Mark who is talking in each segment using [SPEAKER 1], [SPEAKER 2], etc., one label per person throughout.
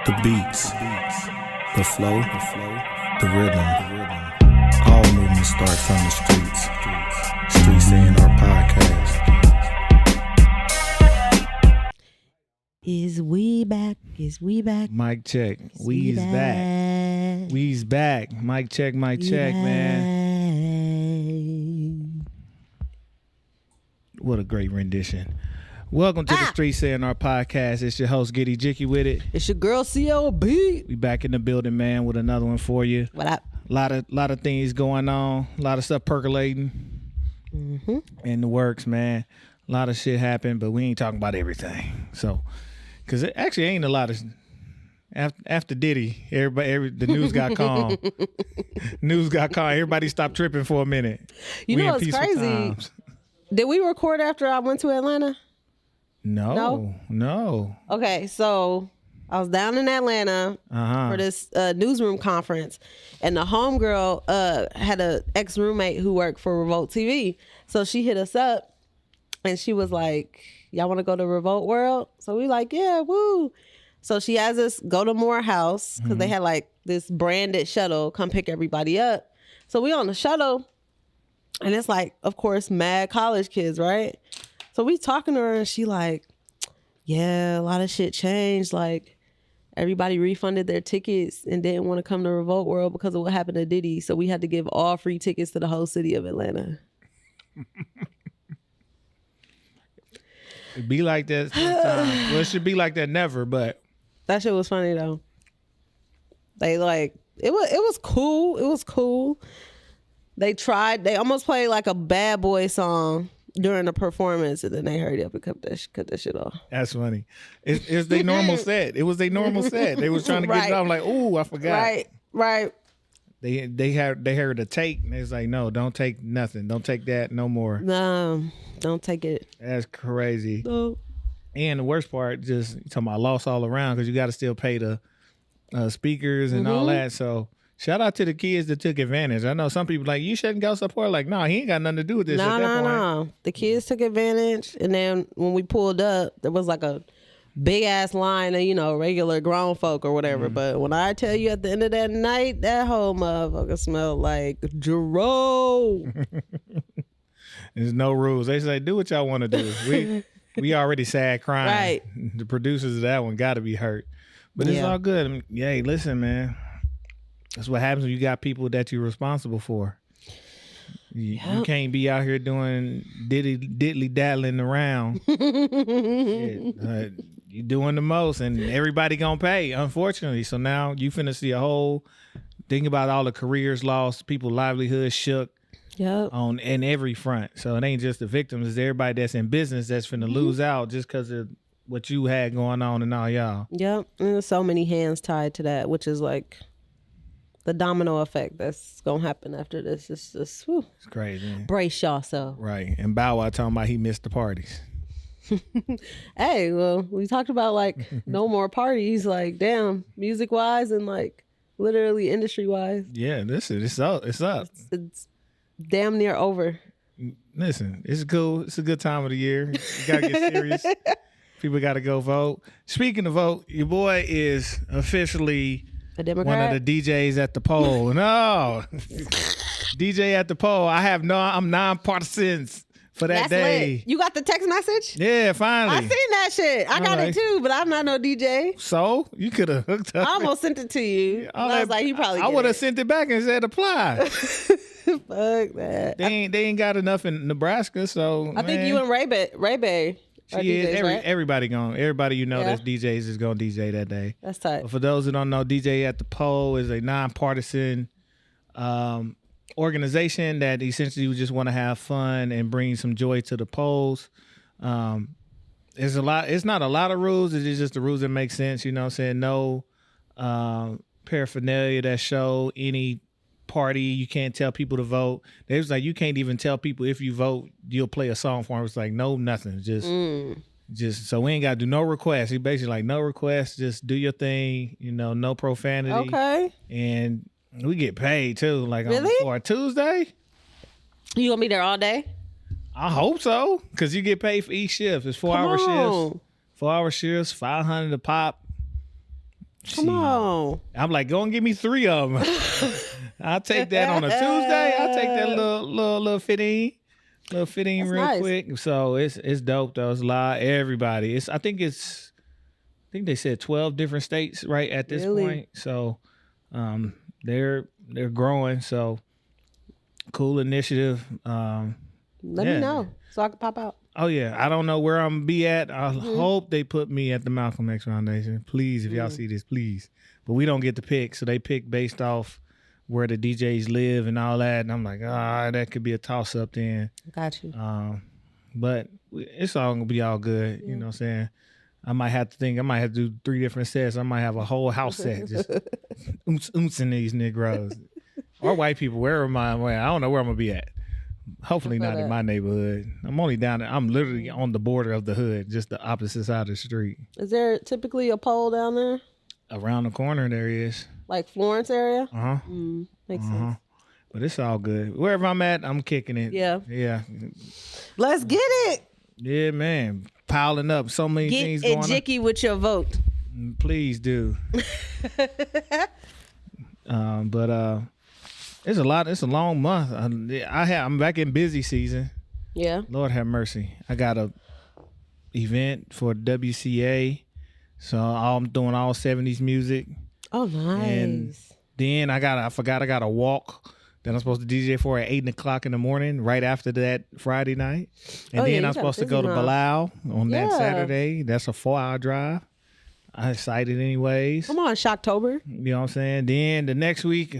[SPEAKER 1] The beats, the flow, the rhythm. All movement starts from the streets. Streets A&R Podcast.
[SPEAKER 2] Is we back?
[SPEAKER 3] Mic check. We's back. We's back. Mic check, man. What a great rendition. Welcome to the Streets A&R Podcast. It's your host, Ejike with it.
[SPEAKER 2] It's your girl, CLB.
[SPEAKER 3] We back in the building, man, with another one for you.
[SPEAKER 2] What up?
[SPEAKER 3] Lot of things going on. A lot of stuff percolating in the works, man. A lot of shit happened, but we ain't talking about everything. So, because it actually ain't a lot of... After Diddy, the news got calm. Everybody stopped tripping for a minute.
[SPEAKER 2] You know what's crazy? Times. Did we record after I went to Atlanta?
[SPEAKER 3] No.
[SPEAKER 2] Okay, so I was down in Atlanta for this newsroom conference, and the homegirl had an ex-roommate who worked for Revolt TV. So she hit us up, and she was like, y'all want to go to Revolt World? So we like, yeah, woo. So she has us go to Morehouse, because they had like this branded shuttle come pick everybody up. So we on the shuttle, and it's like, of course, mad college kids, right? So we talking to her, and she like, yeah, a lot of shit changed. Like, everybody refunded their tickets and didn't want to come to Revolt World because of what happened to Diddy. So we had to give all free tickets to the whole city of Atlanta.
[SPEAKER 3] It be like that sometimes. Well, it should be like that never, but...
[SPEAKER 2] That shit was funny, though. They like... It was cool. It was cool. They almost played like a Bad Boy song during the performance, and then they hurried up and cut that shit off.
[SPEAKER 3] That's funny. It's their normal set. It was their normal set. They was trying to get it off. Like, ooh, I forgot.
[SPEAKER 2] Right.
[SPEAKER 3] They heard a take, and they was like, no, don't take nothing. Don't take that no more.
[SPEAKER 2] No, don't take it.
[SPEAKER 3] That's crazy.
[SPEAKER 2] No.
[SPEAKER 3] And the worst part, just talking about loss all around, because you got to still pay the speakers and all that. So shout out to the kids that took advantage. I know some people like, you shouldn't go support. Like, no, he ain't got nothing to do with this at that point.
[SPEAKER 2] No. The kids took advantage. And then when we pulled up, there was like a big ass line of, regular grown folk or whatever. But when I tell you at the end of that night, that whole motherfucker smelled like Jerome.
[SPEAKER 3] There's no rules. They say, do what y'all want to do. We already sad crying.
[SPEAKER 2] Right.
[SPEAKER 3] The producers of that one got to be hurt. But it's all good. I mean, hey, listen, man. That's what happens when you got people that you're responsible for. You can't be out here doing diddly-daddling around. You're doing the most, and everybody gonna pay, unfortunately. So now you finna see a whole thing about all the careers lost, people's livelihoods shook in every front. So it ain't just the victims, it's everybody that's in business that's finna lose out just because of what you had going on and all y'all.
[SPEAKER 2] Yep, and there's so many hands tied to that, which is like the domino effect that's gonna happen after this. It's just, whew.
[SPEAKER 3] It's crazy.
[SPEAKER 2] Brace yourself.
[SPEAKER 3] Right. And Bow Wow talking about he missed the parties.
[SPEAKER 2] Hey, well, we talked about like no more parties, like damn, music wise and like literally industry wise.
[SPEAKER 3] Yeah, it's up.
[SPEAKER 2] It's damn near over.
[SPEAKER 3] Listen, it's cool. It's a good time of the year. You gotta get serious. People gotta go vote. Speaking of vote, your boy is officially
[SPEAKER 2] a Democrat?
[SPEAKER 3] One of the DJs at the poll. No. DJ at the poll. I'm nonpartisans for that day.
[SPEAKER 2] Lit. You got the text message?
[SPEAKER 3] Yeah, finally.
[SPEAKER 2] I seen that shit. I got it too, but I'm not no DJ.
[SPEAKER 3] So you could have hooked up.
[SPEAKER 2] I almost sent it to you. I was like, you probably
[SPEAKER 3] I would have sent it back and said apply.
[SPEAKER 2] Fuck that.
[SPEAKER 3] They ain't got enough in Nebraska, so
[SPEAKER 2] I think you and Ray Bay.
[SPEAKER 3] Everybody that's DJs is gonna DJ that day.
[SPEAKER 2] That's tight.
[SPEAKER 3] But for those who don't know, DJ at the Poll is a nonpartisan organization that essentially we just want to have fun and bring some joy to the polls. It's not a lot of rules. It's just the rules that make sense. You know what I'm saying? No paraphernalia that show any party. You can't tell people to vote. They was like, you can't even tell people if you vote, you'll play a song for them. It's like, no, nothing. Just so we ain't got to do no requests. He basically like, no requests, just do your thing, no profanity.
[SPEAKER 2] Okay.
[SPEAKER 3] And we get paid too. Like for a Tuesday.
[SPEAKER 2] You gonna be there all day?
[SPEAKER 3] I hope so. Cause you get paid for each shift. It's 4 hour shifts. 4 hour shifts, $500 a pop.
[SPEAKER 2] Come on.
[SPEAKER 3] I'm like, go and give me 3 of them. I'll take that on a Tuesday. I'll take that little 15. Little 15
[SPEAKER 2] That's
[SPEAKER 3] real
[SPEAKER 2] nice.
[SPEAKER 3] quick. So it's dope though. It's a lot. Everybody. I think they said 12 different states right at this point. So they're growing. So cool initiative.
[SPEAKER 2] Let me know so I can pop out.
[SPEAKER 3] Oh yeah. I don't know where I'm gonna be at. I hope they put me at the Malcolm X Foundation. Please, if y'all see this, please. But we don't get to pick. So they pick based off where the DJs live and all that. And I'm like, that could be a toss up then.
[SPEAKER 2] Got you.
[SPEAKER 3] But it's all gonna be all good. You know what I'm saying? I might have to do 3 different sets. I might have a whole house set just in these Negroes. Or white people, wherever I don't know where I'm gonna be at. Hopefully not in my neighborhood. I'm only down there. I'm literally on the border of the hood, just the opposite side of the street.
[SPEAKER 2] Is there typically a pole down there?
[SPEAKER 3] Around the corner there is.
[SPEAKER 2] Like Florence area? Makes sense.
[SPEAKER 3] But it's all good. Wherever I'm at, I'm kicking it.
[SPEAKER 2] Yeah.
[SPEAKER 3] Yeah.
[SPEAKER 2] Let's get it.
[SPEAKER 3] Yeah, man. Piling up. So many things going on.
[SPEAKER 2] Get Ejike with your vote.
[SPEAKER 3] Please do. But it's a lot. It's a long month. I'm back in busy season.
[SPEAKER 2] Yeah.
[SPEAKER 3] Lord have mercy. I got a event for WCA. So I'm doing all 70s music.
[SPEAKER 2] Oh, nice.
[SPEAKER 3] And then I forgot I got a walk that I'm supposed to DJ for at 8 o'clock in the morning, right after that Friday night. And then I'm supposed to go to Bilal on that Saturday. That's a 4-hour drive. I'm excited anyways.
[SPEAKER 2] Come on, Shocktober.
[SPEAKER 3] You know what I'm saying? Then the next week,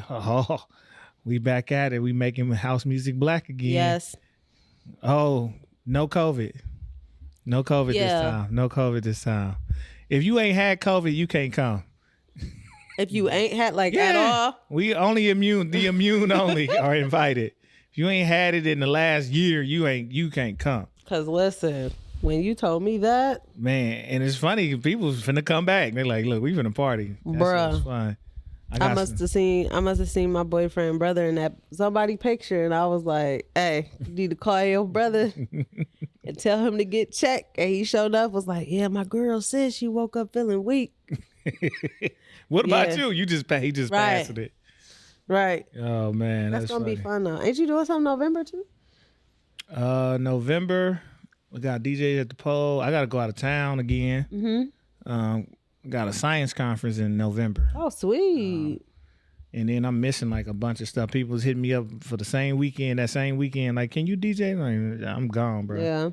[SPEAKER 3] we back at it. We making house music black again.
[SPEAKER 2] Yes.
[SPEAKER 3] Oh, no COVID. No COVID this time. No COVID this time. If you ain't had COVID, you can't come.
[SPEAKER 2] If you ain't had at all.
[SPEAKER 3] We only the immune only are invited. If you ain't had it in the last year, you can't come. Cause
[SPEAKER 2] listen, when you told me that,
[SPEAKER 3] man, and it's funny, people finna come back. They're like, look, we finna party. That's fun. I must have seen my boyfriend brother in that somebody picture, and I was like, hey, you need to call your brother and tell him to get checked. And he showed up, was like, yeah, my girl said she woke up feeling weak. What about you? He just passed it.
[SPEAKER 2] Right.
[SPEAKER 3] Oh man,
[SPEAKER 2] that's gonna be fun though. Ain't you doing something November too?
[SPEAKER 3] November, we got DJs at the pole. I gotta go out of town again. Got a science conference in November.
[SPEAKER 2] Oh, sweet.
[SPEAKER 3] And then I'm missing like a bunch of stuff. People was hitting me up for the same weekend. That same weekend, like, can you DJ? Like, I'm gone, bro.
[SPEAKER 2] Yeah.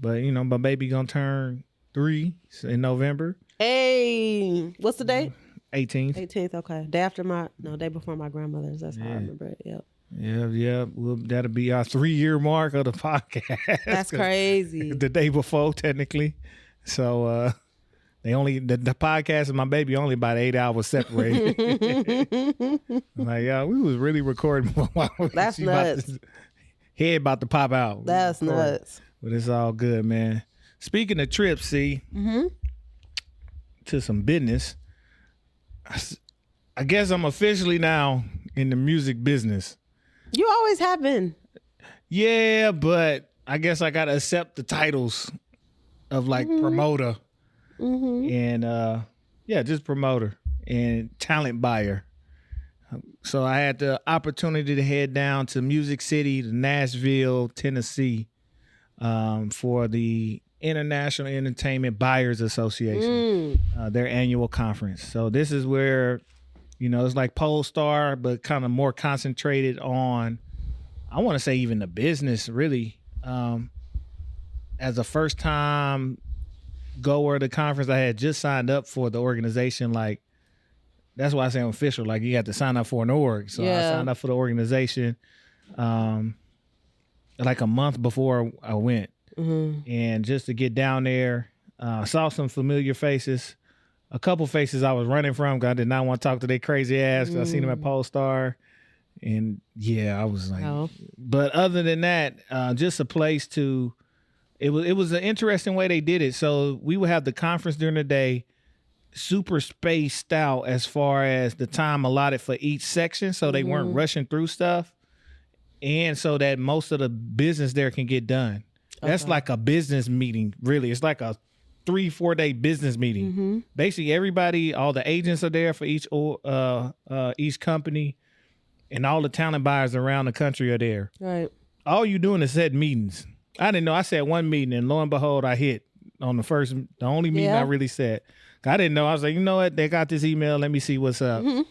[SPEAKER 3] But you know, my baby gonna turn 3 in November.
[SPEAKER 2] Hey, what's the date?
[SPEAKER 3] 18th.
[SPEAKER 2] 18th. Okay, day before my grandmother's. That's how I remember it. Yep.
[SPEAKER 3] Yeah. Well, that'll be our 3-year mark of the podcast.
[SPEAKER 2] That's crazy.
[SPEAKER 3] The day before, technically. So the podcast and my baby only about 8 hours separated. Like, we was really recording while
[SPEAKER 2] that's nuts.
[SPEAKER 3] Head about to pop out.
[SPEAKER 2] That's nuts.
[SPEAKER 3] But it's all good, man. Speaking of trips, to some business, I guess I'm officially now in the music business.
[SPEAKER 2] You always have been.
[SPEAKER 3] Yeah, but I guess I gotta accept the titles of like promoter and just promoter and talent buyer. So I had the opportunity to head down to Music City, to Nashville, Tennessee, for the International Entertainment Buyers Association, their annual conference. So this is where, it's like Polestar, but kind of more concentrated on, I want to say even the business, really. As a first time goer to the conference, I had just signed up for the organization. Like, that's why I say I'm official. Like, you have to sign up for an org. So I signed up for the organization like a month before I went. And just to get down there, saw some familiar faces, a couple faces I was running from because I did not want to talk to their crazy ass. I seen them at Polestar, and I was like, But other than that, just a place to. It was an interesting way they did it. So we would have the conference during the day, super spaced out as far as the time allotted for each section, so they weren't rushing through stuff, and so that most of the business there can get done. That's like a business meeting, really. It's like a 3-4 day business meeting.
[SPEAKER 2] Mm-hmm.
[SPEAKER 3] Basically, everybody, all the agents are there for each company, and all the talent buyers around the country are there.
[SPEAKER 2] Right.
[SPEAKER 3] All you doing is set meetings. I didn't know. I said one meeting, and lo and behold, I hit on the only meeting I really said. I didn't know. I was like, you know what? They got this email. Let me see what's up. Mm-hmm.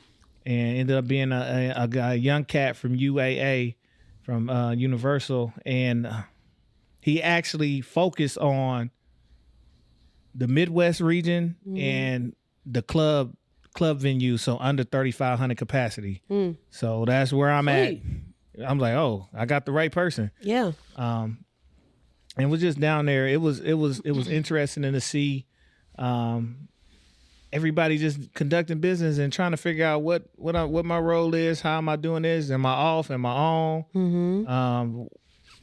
[SPEAKER 3] And ended up being a young cat from UAA, from Universal, and he actually focused on the Midwest region and the club venue, so under 3,500 capacity. So that's where I'm at. I'm like, oh, I got the right person.
[SPEAKER 2] Yeah.
[SPEAKER 3] And was just down there. It was interesting to see everybody just conducting business and trying to figure out what my role is. How am I doing this? Am I off? Am I on? Mm-hmm.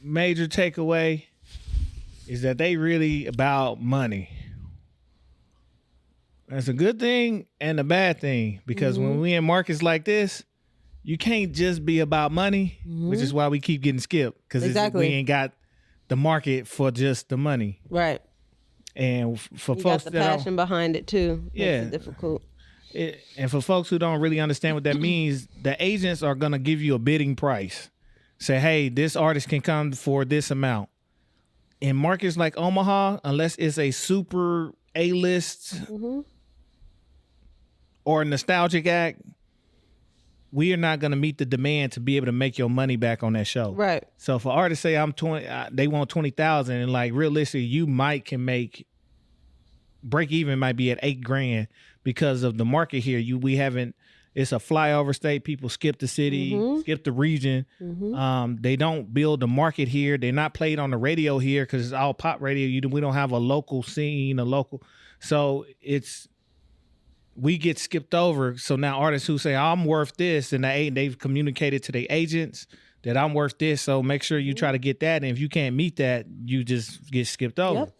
[SPEAKER 3] Major takeaway is that they really about money. That's a good thing and a bad thing, because when we in markets like this, you can't just be about money, which is why we keep getting skipped, because we ain't got the market for just the money.
[SPEAKER 2] Right.
[SPEAKER 3] And for
[SPEAKER 2] you
[SPEAKER 3] folks
[SPEAKER 2] got the passion behind it too.
[SPEAKER 3] Yeah.
[SPEAKER 2] Makes it difficult.
[SPEAKER 3] And for folks who don't really understand what that means, the agents are going to give you a bidding price. Say, hey, this artist can come for this amount. In markets like Omaha, unless it's a super A-list or a nostalgic act, we are not going to meet the demand to be able to make your money back on that show.
[SPEAKER 2] Right.
[SPEAKER 3] So for artists say they want 20,000, and like realistically, you can make break even might be at $8,000 because of the market here. It's a flyover state. People skip the city, skip the region. They don't build the market here. They're not played on the radio here because it's all pop radio. We don't have a local scene, so we get skipped over. So now artists who say, I'm worth this, and they've communicated to their agents that I'm worth this, so make sure you try to get that. And if you can't meet that, you just get skipped over. Yep.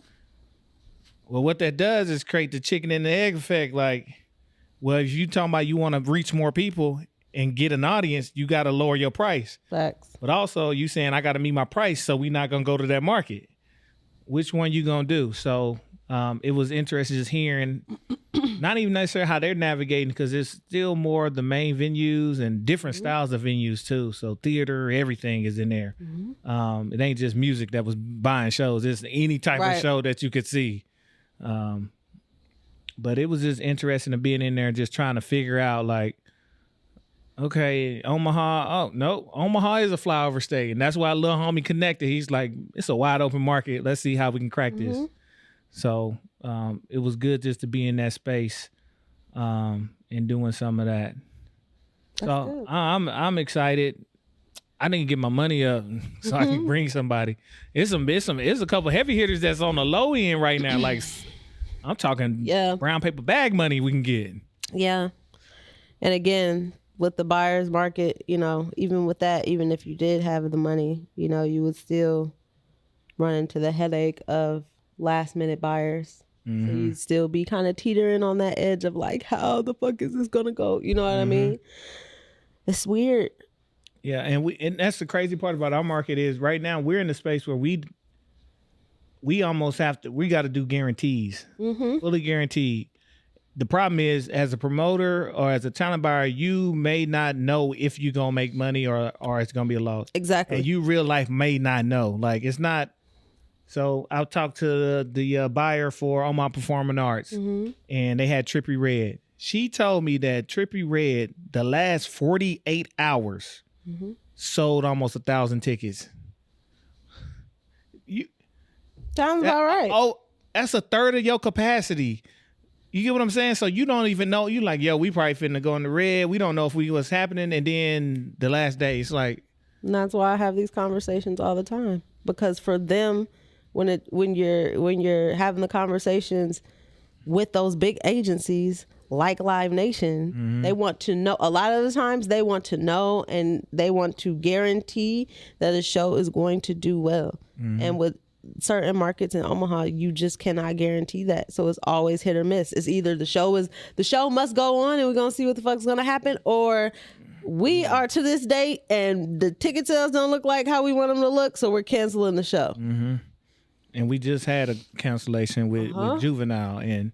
[SPEAKER 3] Well, what that does is create the chicken and the egg effect. Like, well, if you talking about you want to reach more people and get an audience, you got to lower your price.
[SPEAKER 2] Facts.
[SPEAKER 3] But also you saying I got to meet my price, so we're not going to go to that market. Which one you going to do? So it was interesting just hearing not even necessarily how they're navigating, because it's still more the main venues and different styles of venues too. So theater, everything is in there. It ain't just music that was buying shows. It's any type of show that you could see. But it was just interesting to being in there and just trying to figure out, like, okay, Omaha. Oh, no, Omaha is a flyover state. And that's why little homie connected. He's like, it's a wide open market. Let's see how we can crack this. So it was good just to be in that space and doing some of that. That's so good. I'm excited. I didn't get my money up so I can bring somebody. It's a couple heavy hitters that's on the low end right now. Like, I'm talking brown paper bag money we can get. Yeah.
[SPEAKER 2] And again, with the buyer's market, even with that, even if you did have the money, you would still run into the headache of last minute buyers. So you'd still be kind of teetering on that edge of like, how the fuck is this gonna go? You know what I mean? It's weird.
[SPEAKER 3] Yeah, and that's the crazy part about our market is right now we're in a space where we almost got to do guarantees, fully guaranteed. The problem is, as a promoter or as a talent buyer, you may not know if you're gonna make money or it's gonna be a loss.
[SPEAKER 2] Exactly.
[SPEAKER 3] And you real life may not know. Like, it's not. So I'll talk to the buyer for On My Performing Arts, and they had Trippie Redd. She told me that Trippie Redd, the last 48 hours, sold almost 1,000 tickets.
[SPEAKER 2] Sounds about right.
[SPEAKER 3] Oh, that's a third of your capacity. You get what I'm saying? So you don't even know. You like, yo, we probably finna go in the red. We don't know if what's happening. And then the last day, it's like.
[SPEAKER 2] And that's why I have these conversations all the time, because for them, when you're having the conversations with those big agencies like Live Nation, they want to know. A lot of the times they want to know, and they want to guarantee that a show is going to do well. And with certain markets in Omaha, you just cannot guarantee that. So it's always hit or miss. It's either the show must go on and we're gonna see what the fuck's gonna happen, or we are to this date and the ticket sales don't look like how we want them to look, so we're canceling the show.
[SPEAKER 3] and we just had a cancellation with Juvenile. And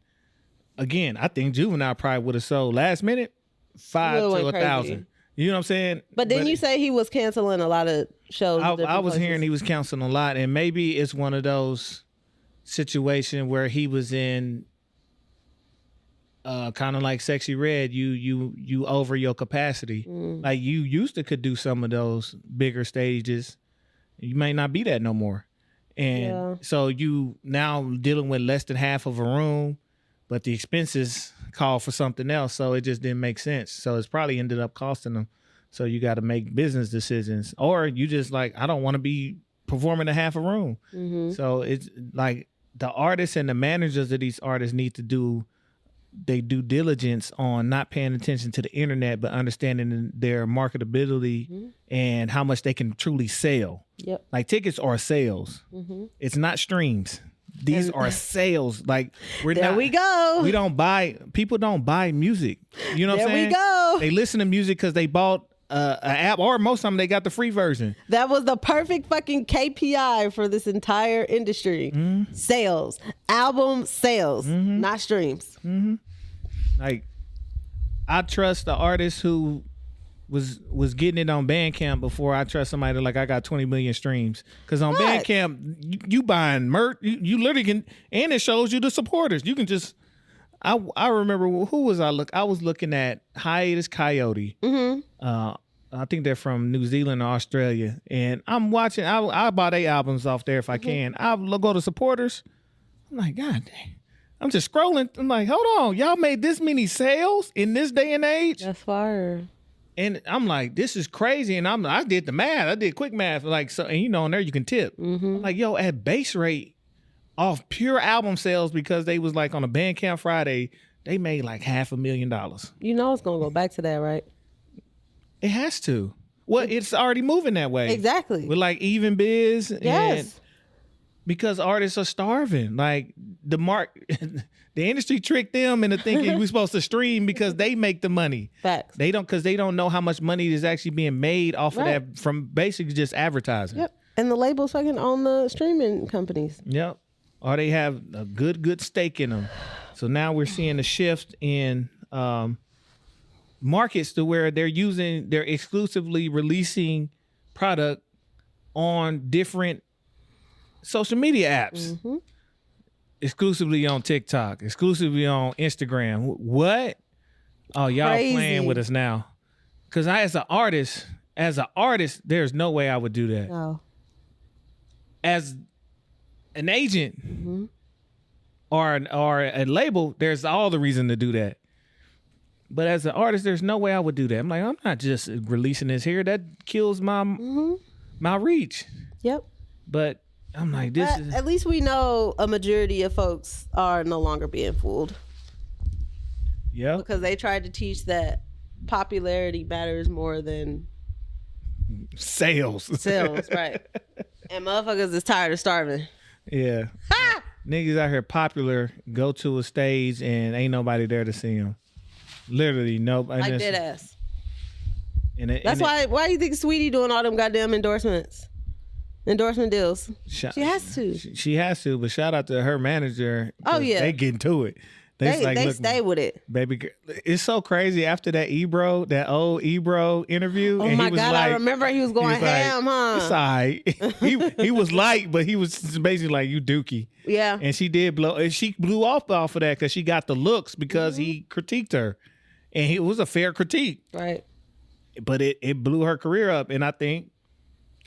[SPEAKER 3] again, I think Juvenile probably would have sold last minute 5 to 1,000. You know what I'm saying?
[SPEAKER 2] But didn't you say he was canceling a lot of shows?
[SPEAKER 3] I was hearing he was canceling a lot, and maybe it's one of those situations where he was in kind of like Sexy Red. You over your capacity. Like you used to could do some of those bigger stages. You may not be that no more. And so you now dealing with less than half of a room, but the expenses call for something else. So it just didn't make sense. So it's probably ended up costing them. So you got to make business decisions, or you just like, I don't want to be performing a half a room. So it's like the artists and the managers of these artists need to do their due diligence on not paying attention to the internet, but understanding their marketability and how much they can truly sell.
[SPEAKER 2] Yep.
[SPEAKER 3] Like tickets are sales. It's not streams. These are sales. Like we
[SPEAKER 2] go.
[SPEAKER 3] We don't buy. People don't buy music. You know what I'm saying?
[SPEAKER 2] There we go.
[SPEAKER 3] They listen to music because they bought an app, or most of them they got the free version.
[SPEAKER 2] That was the perfect fucking KPI for this entire industry. Sales, album sales, not streams.
[SPEAKER 3] Like I trust the artist who was getting it on Bandcamp before I trust somebody like I got 20 million streams. Because on Bandcamp, you buying merch, you literally can, and it shows you the supporters. You can just, I remember, who was I was looking at Hiatus Coyote. I think they're from New Zealand or Australia. And I'm watching, I buy their albums off there if I can. I'll go to supporters. I'm like, God dang. I'm just scrolling. I'm like, hold on. Y'all made this many sales in this day and age?
[SPEAKER 2] That's fire.
[SPEAKER 3] And I'm like, this is crazy. And I did the math. I did quick math. Like, so, and on there you can tip. I'm like, yo, at base rate off pure album sales, because they was like on a Bandcamp Friday, they made like $500,000.
[SPEAKER 2] You know it's gonna go back to that, right?
[SPEAKER 3] It has to. Well, it's already moving that way.
[SPEAKER 2] Exactly.
[SPEAKER 3] With like Even Biz.
[SPEAKER 2] Yes.
[SPEAKER 3] And because artists are starving. Like the industry tricked them into thinking we're supposed to stream because they make the money.
[SPEAKER 2] Facts.
[SPEAKER 3] They don't know how much money is actually being made off of that from basically just advertising.
[SPEAKER 2] Yep. And the labels fucking own the streaming companies.
[SPEAKER 3] Yep. Or they have a good stake in them. So now we're seeing a shift in markets to where they're exclusively releasing product on different social media apps. Exclusively on TikTok, exclusively on Instagram. What? Oh, y'all playing with us now. Because as an artist, there's no way I would do that.
[SPEAKER 2] No.
[SPEAKER 3] As an agent or a label, there's all the reason to do that. But as an artist, there's no way I would do that. I'm like, I'm not just releasing this here. That kills my reach.
[SPEAKER 2] Yep.
[SPEAKER 3] But I'm like,
[SPEAKER 2] at least we know a majority of folks are no longer being fooled.
[SPEAKER 3] Yeah.
[SPEAKER 2] Because they tried to teach that popularity matters more than
[SPEAKER 3] sales.
[SPEAKER 2] Sales, right. And motherfuckers is tired of starving.
[SPEAKER 3] Yeah. Niggas out here popular, go to a stage and ain't nobody there to see them. Literally nobody.
[SPEAKER 2] Like dead ass. That's why you think Sweetie doing all them goddamn endorsement deals? She has to.
[SPEAKER 3] She has to, but shout out to her manager.
[SPEAKER 2] Oh yeah,
[SPEAKER 3] they get into it. They
[SPEAKER 2] stay with it,
[SPEAKER 3] baby. It's so crazy after that old Ebro interview.
[SPEAKER 2] Oh
[SPEAKER 3] and
[SPEAKER 2] my
[SPEAKER 3] he was
[SPEAKER 2] God, I remember he was going ham, huh?
[SPEAKER 3] It's all right. he was light, but he was basically like, you dookie.
[SPEAKER 2] Yeah.
[SPEAKER 3] And she did blow. And she blew off of that because she got the looks because he critiqued her, and it was a fair critique.
[SPEAKER 2] Right.
[SPEAKER 3] But it blew her career up, and I think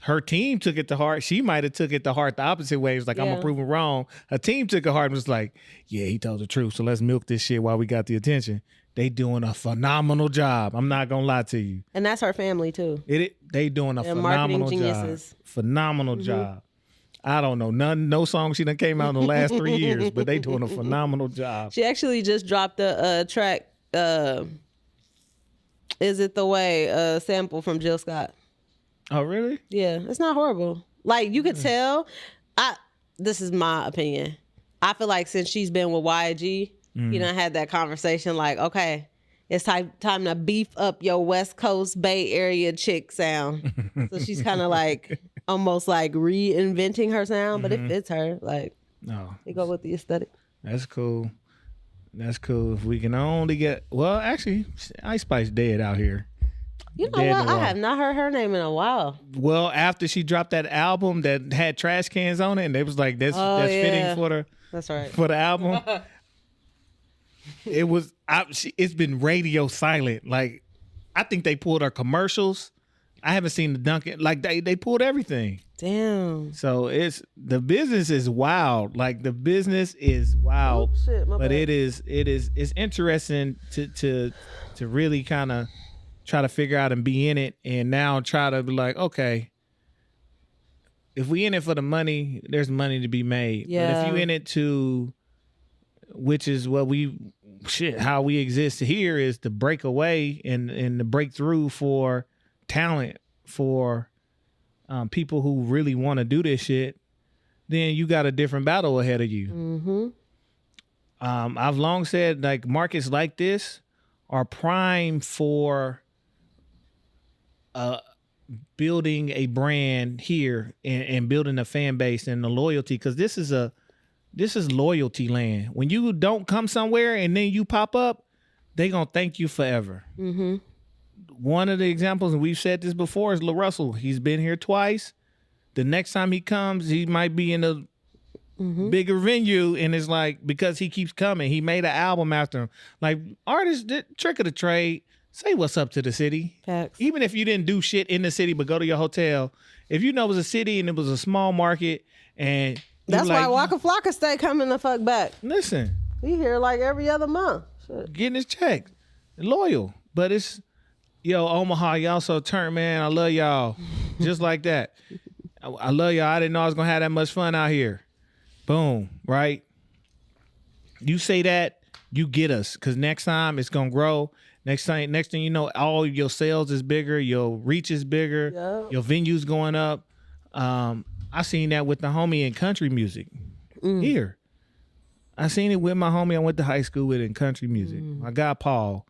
[SPEAKER 3] her team took it to heart. She might have took it to heart the opposite way. It's like, I'm going to prove him wrong. Her team took it hard and was like, yeah, he told the truth. So let's milk this shit while we got the attention. They doing a phenomenal job. I'm not going to lie to you.
[SPEAKER 2] And that's her family too.
[SPEAKER 3] They doing a phenomenal job. Phenomenal job. I don't know. No song she done came out in the last 3 years, but they doing a phenomenal job.
[SPEAKER 2] She actually just dropped a track, Is It The Way, sample from Jill Scott.
[SPEAKER 3] Oh, really?
[SPEAKER 2] Yeah, it's not horrible. Like, you could tell. This is my opinion. I feel like since she's been with YG, you done had that conversation like, okay, it's time to beef up your West Coast Bay Area chick sound. So she's kind of like almost like reinventing her sound, but it fits her. Like,
[SPEAKER 3] no,
[SPEAKER 2] they go with the aesthetic.
[SPEAKER 3] That's cool. That's cool. If we can only get, well, actually, Ice Spice dead out here.
[SPEAKER 2] You know what? I have not heard her name in a while.
[SPEAKER 3] Well, after she dropped that album that had trash cans on it, and they was like, that's fitting for the
[SPEAKER 2] That's right.
[SPEAKER 3] for the album. It was. It's been radio silent. Like, I think they pulled our commercials. I haven't seen the Dunkin'. Like they pulled everything.
[SPEAKER 2] Damn.
[SPEAKER 3] So the business is wild. Like the business is wild.
[SPEAKER 2] Oh, shit, my
[SPEAKER 3] but
[SPEAKER 2] bad.
[SPEAKER 3] it's interesting to really kind of try to figure out and be in it, and now try to be like, okay, if we in it for the money, there's money to be made.
[SPEAKER 2] Yeah.
[SPEAKER 3] But if you in it which is what how we exist here, is to break away and to break through for talent, for people who really want to do this shit, then you got a different battle ahead of you.
[SPEAKER 2] Mm-hmm.
[SPEAKER 3] I've long said, like, markets like this are prime for building a brand here and building a fan base and the loyalty, because this is loyalty land. When you don't come somewhere and then you pop up, they gonna thank you forever.
[SPEAKER 2] Mm-hmm.
[SPEAKER 3] One of the examples, and we've said this before, is Lil Russell. He's been here twice. The next time he comes, he might be in a bigger venue, and it's like, because he keeps coming. He made an album after him. Like, artists, trick of the trade, say what's up to the city.
[SPEAKER 2] Facts.
[SPEAKER 3] Even if you didn't do shit in the city, but go to your hotel. If you know it was a city and it was a small market, and
[SPEAKER 2] that's why Waka Flocka stay coming the fuck back.
[SPEAKER 3] Listen,
[SPEAKER 2] he here like every other month. Shit.
[SPEAKER 3] Getting his check, loyal. But it's, yo, Omaha, y'all so turned, man. I love y'all. Just like that. I love y'all. I didn't know I was gonna have that much fun out here. Boom, right? You say that, you get us, because next time it's gonna grow. Next thing you know, all your sales is bigger, your reach is bigger, your venue's going up. I seen that with the homie in country music here. I seen it with my homie I went to high school with in country music. My guy Paul.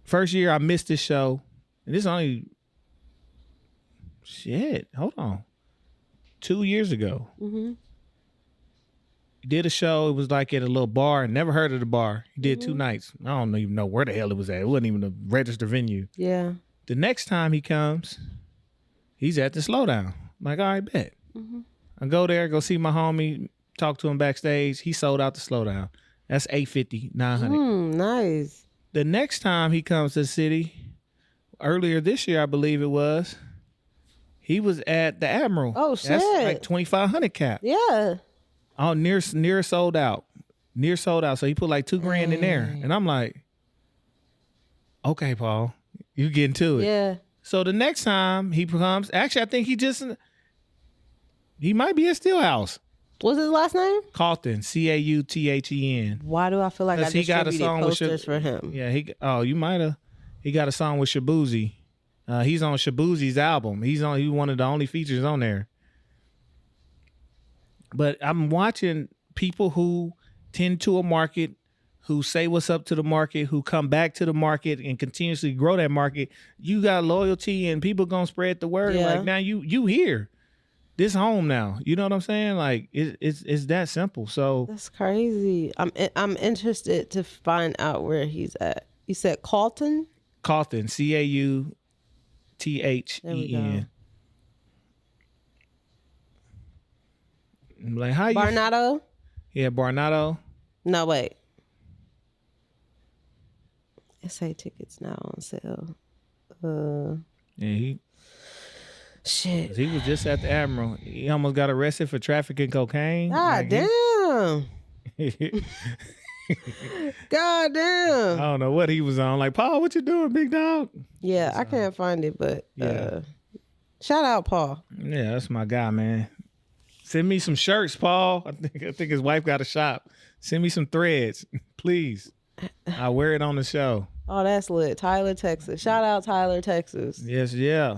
[SPEAKER 3] First year I missed this show, and this only hold on, 2 years ago.
[SPEAKER 2] Mm-hmm.
[SPEAKER 3] He did a show. It was like at a little bar. Never heard of the bar. He did 2 nights. I don't even know where the hell it was at. It wasn't even a registered venue.
[SPEAKER 2] Yeah.
[SPEAKER 3] The next time he comes, he's at the Slowdown. I'm like, all right, bet.
[SPEAKER 2] Mm-hmm.
[SPEAKER 3] I go there, go see my homie, talk to him backstage. He sold out the Slowdown. That's $850, $900.
[SPEAKER 2] Nice.
[SPEAKER 3] The next time he comes to the city, earlier this year, I believe it was, he was at the Admiral.
[SPEAKER 2] Oh, shit.
[SPEAKER 3] That's like $2,500 cap.
[SPEAKER 2] Yeah.
[SPEAKER 3] Oh, near sold out. Near sold out. So he put like $2,000 in there. And I'm like, okay, Paul, you getting to it.
[SPEAKER 2] Yeah.
[SPEAKER 3] So the next time he comes, actually, I think he might be at Steelhouse.
[SPEAKER 2] What's his last name?
[SPEAKER 3] Cauthen, Cauthen.
[SPEAKER 2] Why do I feel like I distributed posters for him?
[SPEAKER 3] Yeah, you might have. He got a song with Shabuzi. He's on Shabuzi's album. He's one of the only features on there. But I'm watching people who tend to a market, who say what's up to the market, who come back to the market and continuously grow that market. You got loyalty, and people gonna spread the word.
[SPEAKER 2] Yeah.
[SPEAKER 3] Like, now you here, this home now. You know what I'm saying? Like it's that simple. So
[SPEAKER 2] that's crazy. I'm interested to find out where he's at. You said Cauthen?
[SPEAKER 3] Cauthen, Cauthen. Like, how you?
[SPEAKER 2] Barnado?
[SPEAKER 3] Yeah, Barnado.
[SPEAKER 2] No, wait. SA tickets now on sale.
[SPEAKER 3] Yeah,
[SPEAKER 2] shit.
[SPEAKER 3] He was just at the Admiral. He almost got arrested for trafficking cocaine.
[SPEAKER 2] God damn. God damn.
[SPEAKER 3] I don't know what he was on. Like, Paul, what you doing, big dog?
[SPEAKER 2] Yeah, I can't find it, but shout out Paul.
[SPEAKER 3] Yeah, that's my guy, man. Send me some shirts, Paul. I think his wife got a shop. Send me some threads, please. I'll wear it on the show.
[SPEAKER 2] Oh, that's lit. Tyler, Texas. Shout out Tyler, Texas.
[SPEAKER 3] Yes, yeah.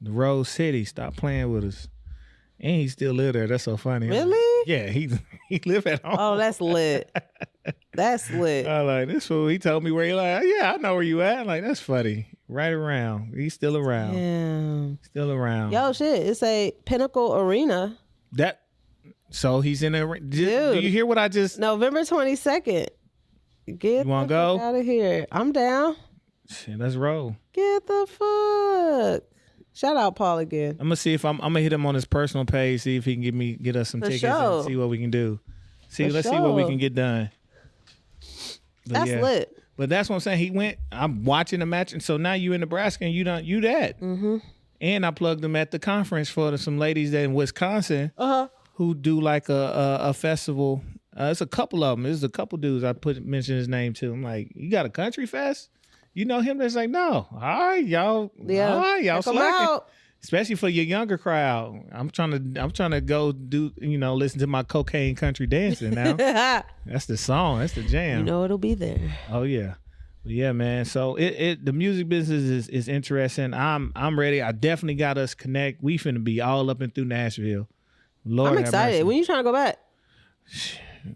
[SPEAKER 3] The Rose City. Stop playing with us. And he still live there. That's so funny.
[SPEAKER 2] Really?
[SPEAKER 3] Yeah, he live at home.
[SPEAKER 2] Oh, that's lit. That's lit.
[SPEAKER 3] I like this fool. He told me where he like, yeah, I know where you at. I'm like, that's funny. Right around. He's still around.
[SPEAKER 2] Yeah.
[SPEAKER 3] Still around.
[SPEAKER 2] Yo, shit. It's a Pinnacle Arena.
[SPEAKER 3] So he's in a. Do you hear what I just?
[SPEAKER 2] November 22nd. Get
[SPEAKER 3] you want to go
[SPEAKER 2] out of here? I'm down.
[SPEAKER 3] Shit, let's roll.
[SPEAKER 2] Get the fuck. Shout out Paul again.
[SPEAKER 3] I'm gonna see if I'm gonna hit him on his personal page, see if he can get us some tickets and see what we can do. Let's see what we can get done. But
[SPEAKER 2] that's lit.
[SPEAKER 3] But that's what I'm saying. I'm watching the match, and so now you in Nebraska and you that. Mm-hmm. And I plugged him at the conference for some ladies that in Wisconsin who do like a festival. It's a couple of them. There's a couple dudes I mentioned his name to. I'm like, you got a country fest? You know him? That's like, no. All right, y'all. Yeah. All right, y'all slacking. Especially for your younger crowd. I'm trying to go do, listen to my cocaine country dancing now. That's the song. That's the jam.
[SPEAKER 2] You know it'll be there.
[SPEAKER 3] Oh yeah. Yeah, man. So the music business is interesting. I'm ready. I definitely got us connect. We finna be all up and through Nashville. Lord,
[SPEAKER 2] I'm excited. When you trying to go back?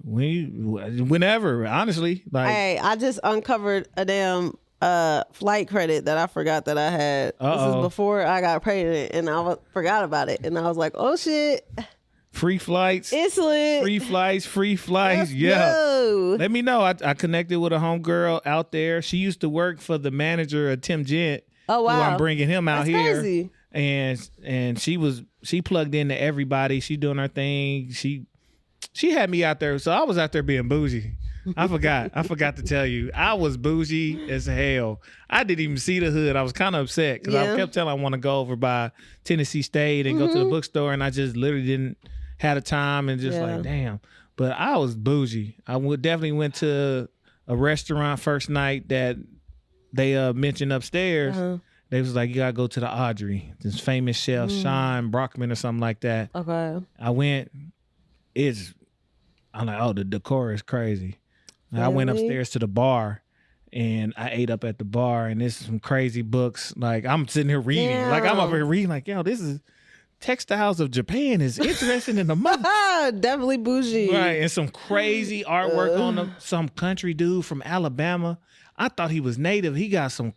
[SPEAKER 3] Whenever, honestly. Like,
[SPEAKER 2] hey, I just uncovered a damn flight credit that I forgot that I had. This is before I got pregnant, and I forgot about it, and I was like, oh shit.
[SPEAKER 3] Free flights.
[SPEAKER 2] It's lit.
[SPEAKER 3] Free flights. Yeah. Let me know. I connected with a homegirl out there. She used to work for the manager of Tim Gent.
[SPEAKER 2] Oh wow.
[SPEAKER 3] Who I'm bringing him out here.
[SPEAKER 2] Crazy.
[SPEAKER 3] And she plugged into everybody. She doing her thing. She had me out there. So I was out there being bougie. I forgot to tell you. I was bougie as hell. I didn't even see the hood. I was kind of upset because I kept telling I want to go over by Tennessee State and go to the bookstore, and I just literally didn't have the time and just like, damn. But I was bougie. I definitely went to a restaurant first night that they mentioned upstairs. They was like, you gotta go to the Audrey, this famous chef, Sean Brockman or something like that. Okay. I went. I'm like, oh, the decor is crazy. Really? I went upstairs to the bar and I ate up at the bar, and there's some crazy books. Like, I'm sitting here reading. Damn. Like, I'm over here reading like, yo, this is Textiles of Japan is interesting in the month.
[SPEAKER 2] Definitely bougie.
[SPEAKER 3] Right. And some crazy artwork on some country dude from Alabama. I thought he was native. He got some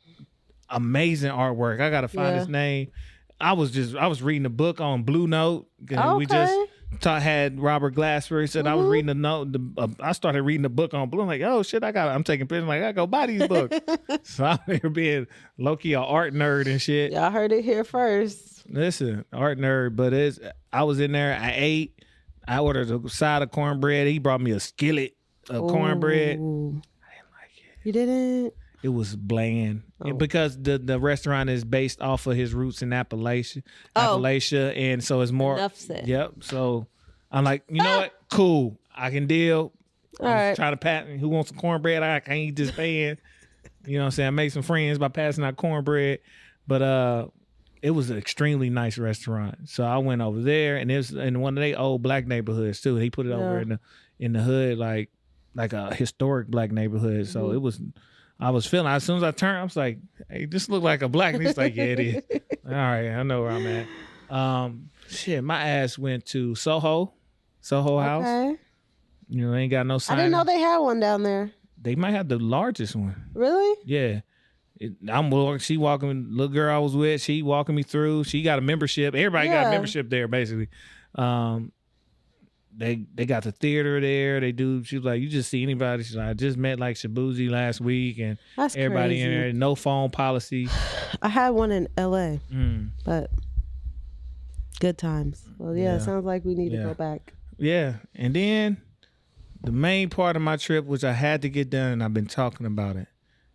[SPEAKER 3] amazing artwork. I got to find his name. I was reading a book on Blue Note. We just had Robert Glasper. Said I was reading a note. I started reading the book on Blue. I'm like, oh shit, I'm taking pictures. I'm like, I gotta go buy these books. So I'm here being low-key an art nerd and shit.
[SPEAKER 2] Y'all heard it here first.
[SPEAKER 3] Listen, art nerd, but I was in there. I ate. I ordered a side of cornbread. He brought me a skillet of cornbread. I didn't like it.
[SPEAKER 2] You didn't?
[SPEAKER 3] It was bland because the restaurant is based off of his roots in Appalachia, and so it's more.
[SPEAKER 2] Enough said.
[SPEAKER 3] Yep. So I'm like, you know what? Cool. I can deal.
[SPEAKER 2] All right.
[SPEAKER 3] Trying to patent who wants some cornbread. I can't eat this pan. You know what I'm saying? I made some friends by passing out cornbread, but it was an extremely nice restaurant. So I went over there, and it was in one of their old black neighborhoods too. He put it over in the hood, like a historic black neighborhood. So it was. I was feeling, as soon as I turned, I was like, hey, this look like a black. And he's like, yeah, it is. All right, I know where I'm at. My ass went to Soho House. You know, they ain't got no sign.
[SPEAKER 2] I didn't know they had one down there.
[SPEAKER 3] They might have the largest one.
[SPEAKER 2] Really?
[SPEAKER 3] Yeah. She walking, little girl I was with, she walking me through. She got a membership. Everybody got a membership there, basically. They got the theater there. They do. She was like, you just see anybody. She's like, I just met like Shabuzi last week, and
[SPEAKER 2] that's
[SPEAKER 3] everybody
[SPEAKER 2] crazy.
[SPEAKER 3] in there. No phone policy.
[SPEAKER 2] I had one in LA, but good times. Well, it sounds like we need to go back.
[SPEAKER 3] Yeah, and then the main part of my trip, which I had to get done, and I've been talking about it,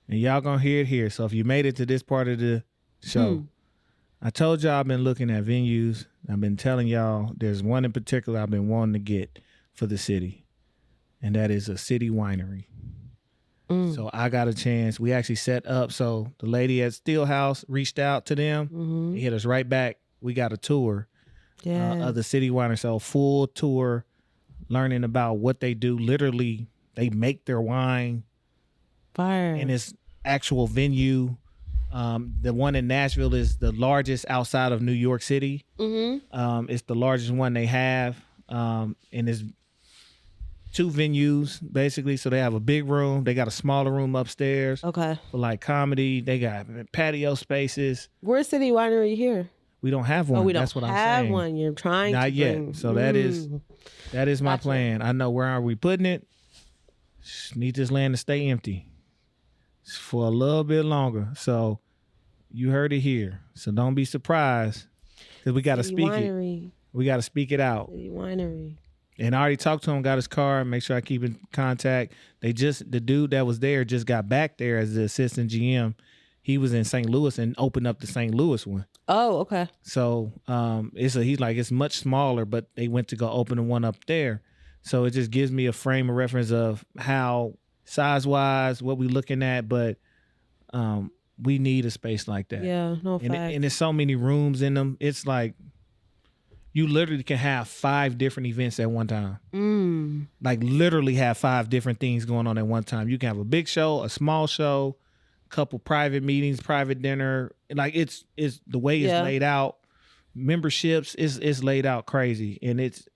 [SPEAKER 3] and y'all gonna hear it here. So if you made it to this part of the show. I told y'all I've been looking at venues. I've been telling y'all there's one in particular I've been wanting to get for the city, and that is a city winery. So I got a chance. We actually set up. So the lady at Steelhouse reached out to them. He hit us right back. We got a tour of the city winery. So full tour, learning about what they do. Literally, they make their wine.
[SPEAKER 2] Fire.
[SPEAKER 3] In this actual venue. The one in Nashville is the largest outside of New York City. It's the largest one they have, and 2 venues basically. So they have a big room. They got a smaller room upstairs.
[SPEAKER 2] Okay.
[SPEAKER 3] For like comedy. They got patio spaces.
[SPEAKER 2] Where's City Winery here?
[SPEAKER 3] We don't have one.
[SPEAKER 2] Oh, we don't
[SPEAKER 3] That's what I'm
[SPEAKER 2] have
[SPEAKER 3] saying.
[SPEAKER 2] one. You're trying
[SPEAKER 3] Not
[SPEAKER 2] to
[SPEAKER 3] yet.
[SPEAKER 2] bring.
[SPEAKER 3] So that is my plan. I know where are we putting it. Just need this land to stay empty for a little bit longer. So you heard it here. So don't be surprised because we got to speak it. We got to speak it out.
[SPEAKER 2] City Winery.
[SPEAKER 3] And I already talked to him, got his car, make sure I keep in contact. The dude that was there just got back there as the assistant GM. He was in St. Louis and opened up the St. Louis one.
[SPEAKER 2] Oh, okay.
[SPEAKER 3] So he's like, it's much smaller, but they went to go open the one up there. So it just gives me a frame of reference of how size-wise, what we looking at, but we need a space like that.
[SPEAKER 2] Yeah, no fact.
[SPEAKER 3] And there's so many rooms in them. It's like you literally can have 5 different events at one time. Like literally have 5 different things going on at one time. You can have a big show, a small show, couple private meetings, private dinner. Like it's the way it's laid out. Memberships is laid out crazy, and it's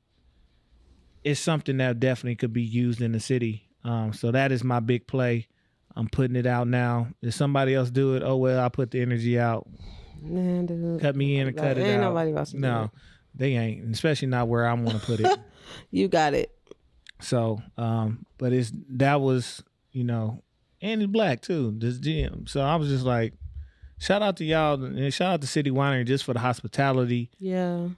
[SPEAKER 3] something that definitely could be used in the city. So that is my big play. I'm putting it out now. If somebody else do it, oh well, I put the energy out.
[SPEAKER 2] Man, dude.
[SPEAKER 3] Cut me in and cut it out.
[SPEAKER 2] Ain't nobody about to do it.
[SPEAKER 3] They ain't, especially not where I want to put it.
[SPEAKER 2] You got it.
[SPEAKER 3] So, but that was, and it's black too, this gym. So I was just like, shout out to y'all and shout out to City Winery just for the hospitality.
[SPEAKER 2] Yeah.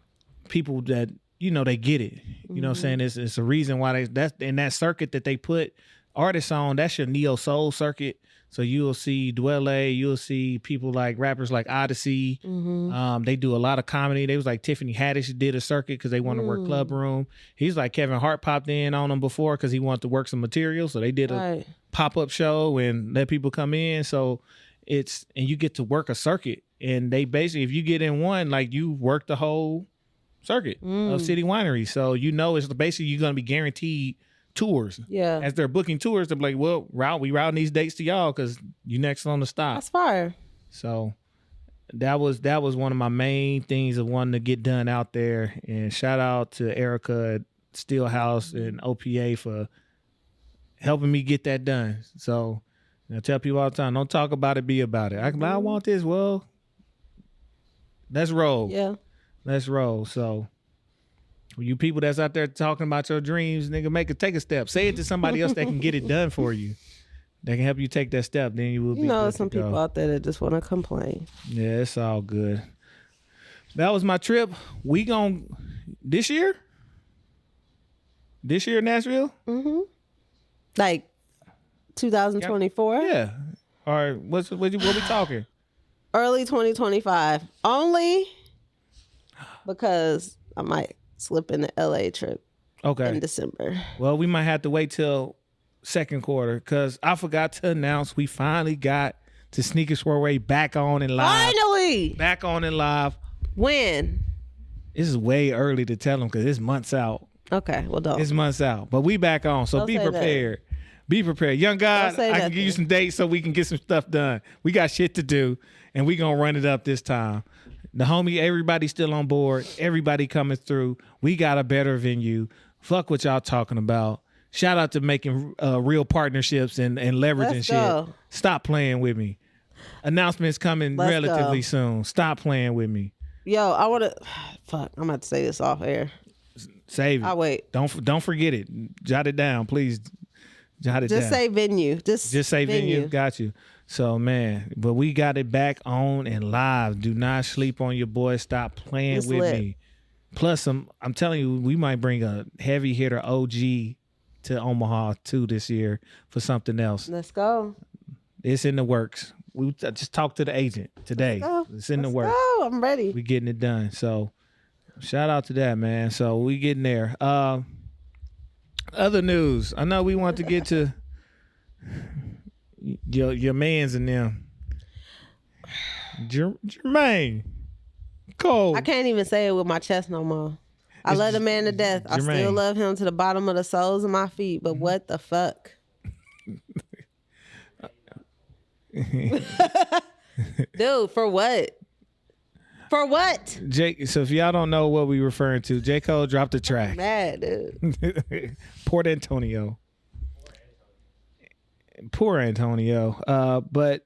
[SPEAKER 3] People that, they get it. You know what I'm saying? It's a reason why that's in that circuit that they put artists on. That's your neo soul circuit. So you'll see Dwelle, you'll see people like rappers like Odyssey. They do a lot of comedy. They was like Tiffany Haddish did a circuit because they want to work club room. He's like Kevin Hart popped in on them before because he wanted to work some material. So they did a pop-up show and let people come in. So and you get to work a circuit. And they basically, if you get in one, like you work the whole circuit of City Winery. So it's basically you're going to be guaranteed tours.
[SPEAKER 2] Yeah.
[SPEAKER 3] As they're booking tours, they're like, well, we routing these dates to y'all because you next on the stop.
[SPEAKER 2] That's fire.
[SPEAKER 3] So that was one of my main things of wanting to get done out there. And shout out to Erica at Steelhouse and OPA for helping me get that done. So I tell people all the time, don't talk about it, be about it. I want this. Well, let's roll.
[SPEAKER 2] Yeah.
[SPEAKER 3] Let's roll. So you people that's out there talking about your dreams, nigga, take a step. Say it to somebody else that can get it done for you. That can help you take that step. Then you will be good
[SPEAKER 2] some
[SPEAKER 3] to go.
[SPEAKER 2] people out there that just want to complain.
[SPEAKER 3] Yeah, it's all good. That was my trip. We this year Nashville?
[SPEAKER 2] Like 2024?
[SPEAKER 3] Yeah. All right. What we talking?
[SPEAKER 2] Early 2025. Only because I might slip in the LA trip in December.
[SPEAKER 3] Well, we might have to wait till second quarter because I forgot to announce we finally got to Sneaker Soiree back on and live.
[SPEAKER 2] Finally!
[SPEAKER 3] Back on and live.
[SPEAKER 2] When?
[SPEAKER 3] This is way early to tell them because it's months out.
[SPEAKER 2] Okay, well, don't.
[SPEAKER 3] It's months out. But we back on, so be prepared. Be prepared. Young God, I can give you some dates so we can get some stuff done. We got shit to do, and we going to run it up this time. The homie, everybody's still on board. Everybody coming through. We got a better venue. Fuck what y'all talking about. Shout out to making real partnerships and leveraging shit. Stop playing with me. Announcements coming relatively soon. Stop playing with me.
[SPEAKER 2] Yo, I want to... Fuck, I'm about to say this off air.
[SPEAKER 3] Save it.
[SPEAKER 2] I'll wait.
[SPEAKER 3] Don't forget it. Jot it down, please. Jot it down.
[SPEAKER 2] Just say venue. Just
[SPEAKER 3] say venue. Got you. So, man, but we got it back on and live. Do not sleep on your boy. Stop playing with me. Plus, I'm telling you, we might bring a heavy hitter OG to Omaha too this year for something else.
[SPEAKER 2] Let's go.
[SPEAKER 3] It's in the works. We just talked to the agent today. It's in the works.
[SPEAKER 2] Oh, I'm ready.
[SPEAKER 3] We getting it done. So, shout out to that, man. So we getting there. Other news. I know we want to get to your mans and them. Jermaine Cole.
[SPEAKER 2] I can't even say it with my chest no more. I love the man to death. Jermaine. I still love him to the bottom of the soles of my feet. But what the fuck?
[SPEAKER 3] Dude,
[SPEAKER 2] for what? For what?
[SPEAKER 3] So if y'all don't know what we referring to, J. Cole dropped a track.
[SPEAKER 2] I'm mad, dude.
[SPEAKER 3] Port Antonio. Poor Antonio. But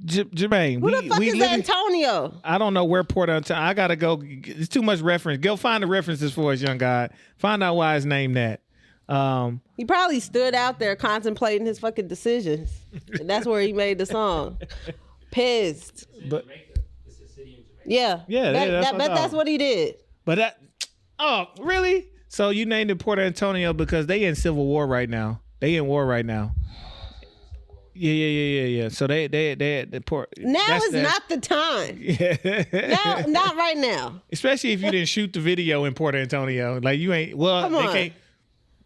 [SPEAKER 3] Jermaine,
[SPEAKER 2] who the fuck is Antonio?
[SPEAKER 3] I don't know where Port Antonio. I gotta go. It's too much reference. Go find the references for us, young guy. Find out why it's named that.
[SPEAKER 2] He probably stood out there contemplating his fucking decisions, and that's where he made the song. Pissed.
[SPEAKER 3] But
[SPEAKER 2] yeah, that's what he did.
[SPEAKER 3] But really? So you named it Port Antonio because they in civil war right now. They in war right now. Yeah. So they Port.
[SPEAKER 2] Now is not the time. Yeah. Not right now.
[SPEAKER 3] Especially if you didn't shoot the video in Port Antonio. Like you ain't. Well,
[SPEAKER 2] come on.
[SPEAKER 3] Can't.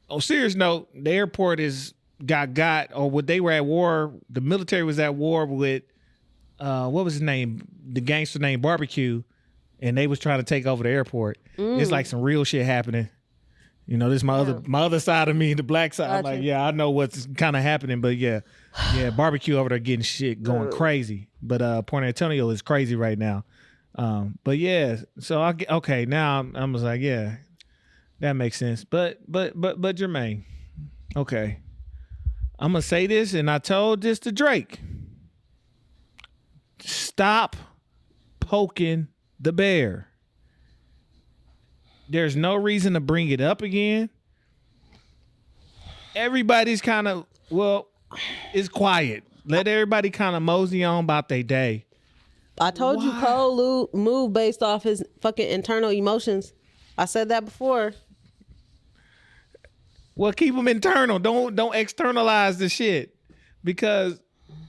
[SPEAKER 3] On serious note, the airport or what they were at war. The military was at war with what was his name? The gangster named Barbecue, and they was trying to take over the airport. It's like some real shit happening. You know, this is my other side of me, the black side. I'm like, yeah, I know what's kind of happening, but yeah, Barbecue over there getting shit going crazy. But Port Antonio is crazy right now. But yeah, so now I'm just like, yeah, that makes sense. But Jermaine, okay, I'm gonna say this, and I told this to Drake. Stop poking the bear. There's no reason to bring it up again. Everybody's kind of, it's quiet. Let everybody kind of mosey on about their day.
[SPEAKER 2] I told you Cole moved based off his fucking internal emotions. I said that before.
[SPEAKER 3] Well, keep them internal. Don't externalize the shit because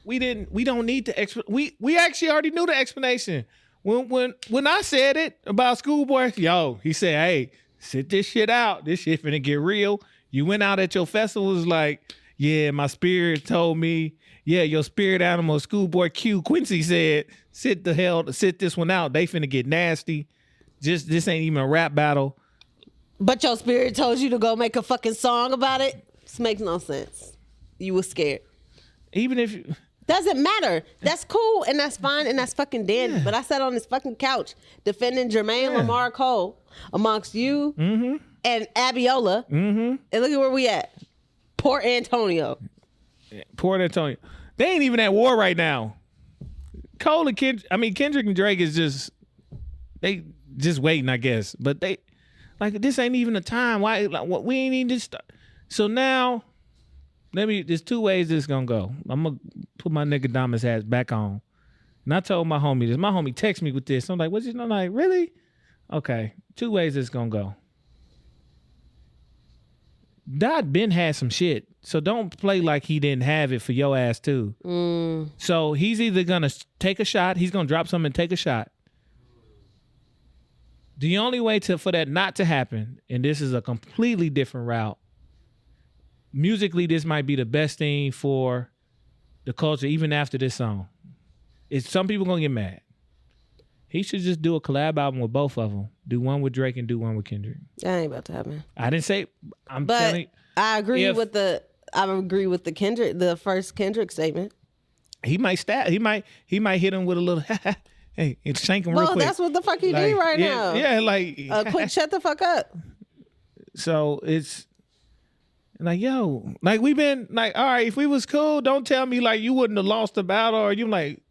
[SPEAKER 3] we don't need to. We actually already knew the explanation. When I said it about Schoolboy, he said, hey, sit this shit out. This shit finna get real. You went out at your festival, was like, yeah, my spirit told me, yeah, your spirit animal, Schoolboy Q, Quincy said, sit this one out. They finna get nasty. This ain't even a rap battle.
[SPEAKER 2] But your spirit told you to go make a fucking song about it? This makes no sense. You were scared.
[SPEAKER 3] Even if you...
[SPEAKER 2] Doesn't matter. That's cool and that's fine and that's fucking dandy. Yeah. But I sat on this fucking couch defending Jermaine Lamar Cole amongst you and Abiola. And look at where we at. Port Antonio.
[SPEAKER 3] Port Antonio. They ain't even at war right now. Cole and Kendrick and Drake is they just waiting, I guess. But they this ain't even a time. Why we ain't even just start. So now there's two ways this is gonna go. I'm gonna put my nigga Damas hats back on. And I told my homie this. My homie text me with this. I'm like, what's this? I'm like, really? Okay. Two ways this is gonna go. Dot Ben had some shit. So don't play like he didn't have it for your ass too. So he's either gonna take a shot, he's gonna drop something and take a shot. The only way for that not to happen, and this is a completely different route, musically, this might be the best thing for the culture, even after this song. Some people gonna get mad. He should just do a collab album with both of them. Do one with Drake and do one with Kendrick.
[SPEAKER 2] That ain't about to happen.
[SPEAKER 3] I didn't say.
[SPEAKER 2] I agree with the Kendrick, the first Kendrick statement.
[SPEAKER 3] He might stab. He might hit him with a little. Hey, it's shank him real quick.
[SPEAKER 2] Well, that's what the fuck he do right now.
[SPEAKER 3] Yeah, like
[SPEAKER 2] quick, shut the fuck up.
[SPEAKER 3] So it's. Like, yo, like we've been like, all right, if we was cool, don't tell me like you wouldn't have lost the battle or you like,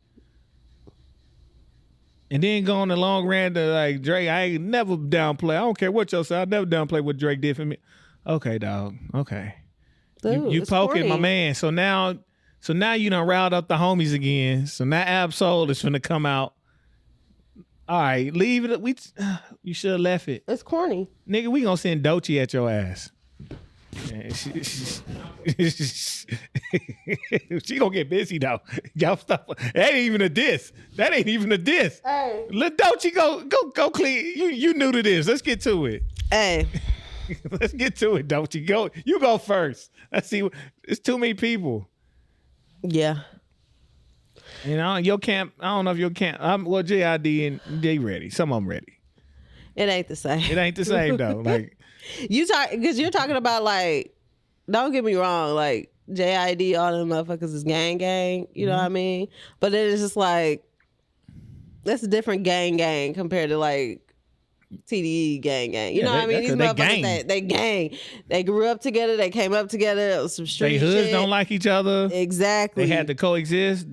[SPEAKER 3] and then go on the long rant to like Drake, I ain't never downplay. I don't care what y'all say, I never downplay what Drake did for me. Okay, dog. Okay.
[SPEAKER 2] Dude,
[SPEAKER 3] you poking my man. So now you done riled up the homies again. So now Absol is finna come out. All right, leave it. You should have left it.
[SPEAKER 2] It's corny.
[SPEAKER 3] Nigga, we gonna send Doechii at your ass. Yeah, she gonna get busy though. Y'all stop. That ain't even a diss. Hey, let Doechii go clean. You new to this. Let's get to it.
[SPEAKER 2] Hey,
[SPEAKER 3] let's get to it, Doechii. Go. You go first. Let's see. It's too many people.
[SPEAKER 2] Yeah.
[SPEAKER 3] You know your camp. I don't know if your camp. Well, JID and they ready. Some of them ready.
[SPEAKER 2] It ain't the same.
[SPEAKER 3] It ain't the same though. Like.
[SPEAKER 2] Because you're talking about like, don't get me wrong, like JID, all them motherfuckers is gang, you know what I mean? But it is just like, That's a different gang compared to like TDE gang. You know what I mean? These motherfuckers, they gang. They grew up together. They came up together. It was some street shit.
[SPEAKER 3] They hoods don't like each other.
[SPEAKER 2] Exactly.
[SPEAKER 3] They had to coexist.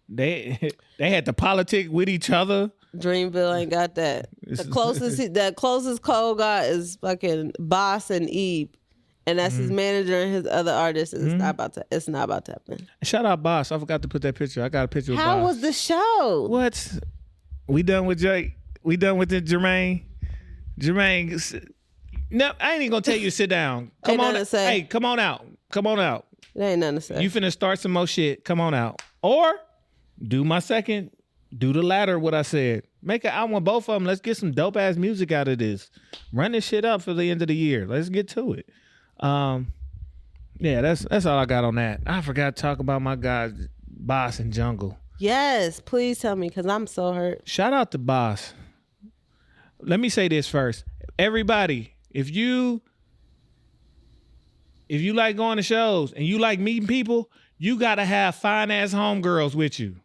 [SPEAKER 3] They had to politic with each other.
[SPEAKER 2] Dreamville ain't got that. The closest Cole got is fucking Boss and Eve. And that's his manager and his other artists. It's not about to happen.
[SPEAKER 3] Shout out Boss. I forgot to put that picture. I got a picture of Boss.
[SPEAKER 2] How was the show?
[SPEAKER 3] What? We done with Jake. We done with Jermaine. Jermaine. No, I ain't even gonna tell you to sit down. Come on. Hey, come on out. Come on out.
[SPEAKER 2] It ain't nothing to say.
[SPEAKER 3] You finna start some more shit. Come on out. Or do my second. Do the latter, what I said. I want both of them. Let's get some dope ass music out of this. Run this shit up for the end of the year. Let's get to it. Yeah, that's all I got on that. I forgot to talk about my guys, Boss and Jungle.
[SPEAKER 2] Yes, please tell me, because I'm so hurt.
[SPEAKER 3] Shout out to Boss. Let me say this first. Everybody, if you like going to shows and you like meeting people, you gotta have fine ass homegirls with you.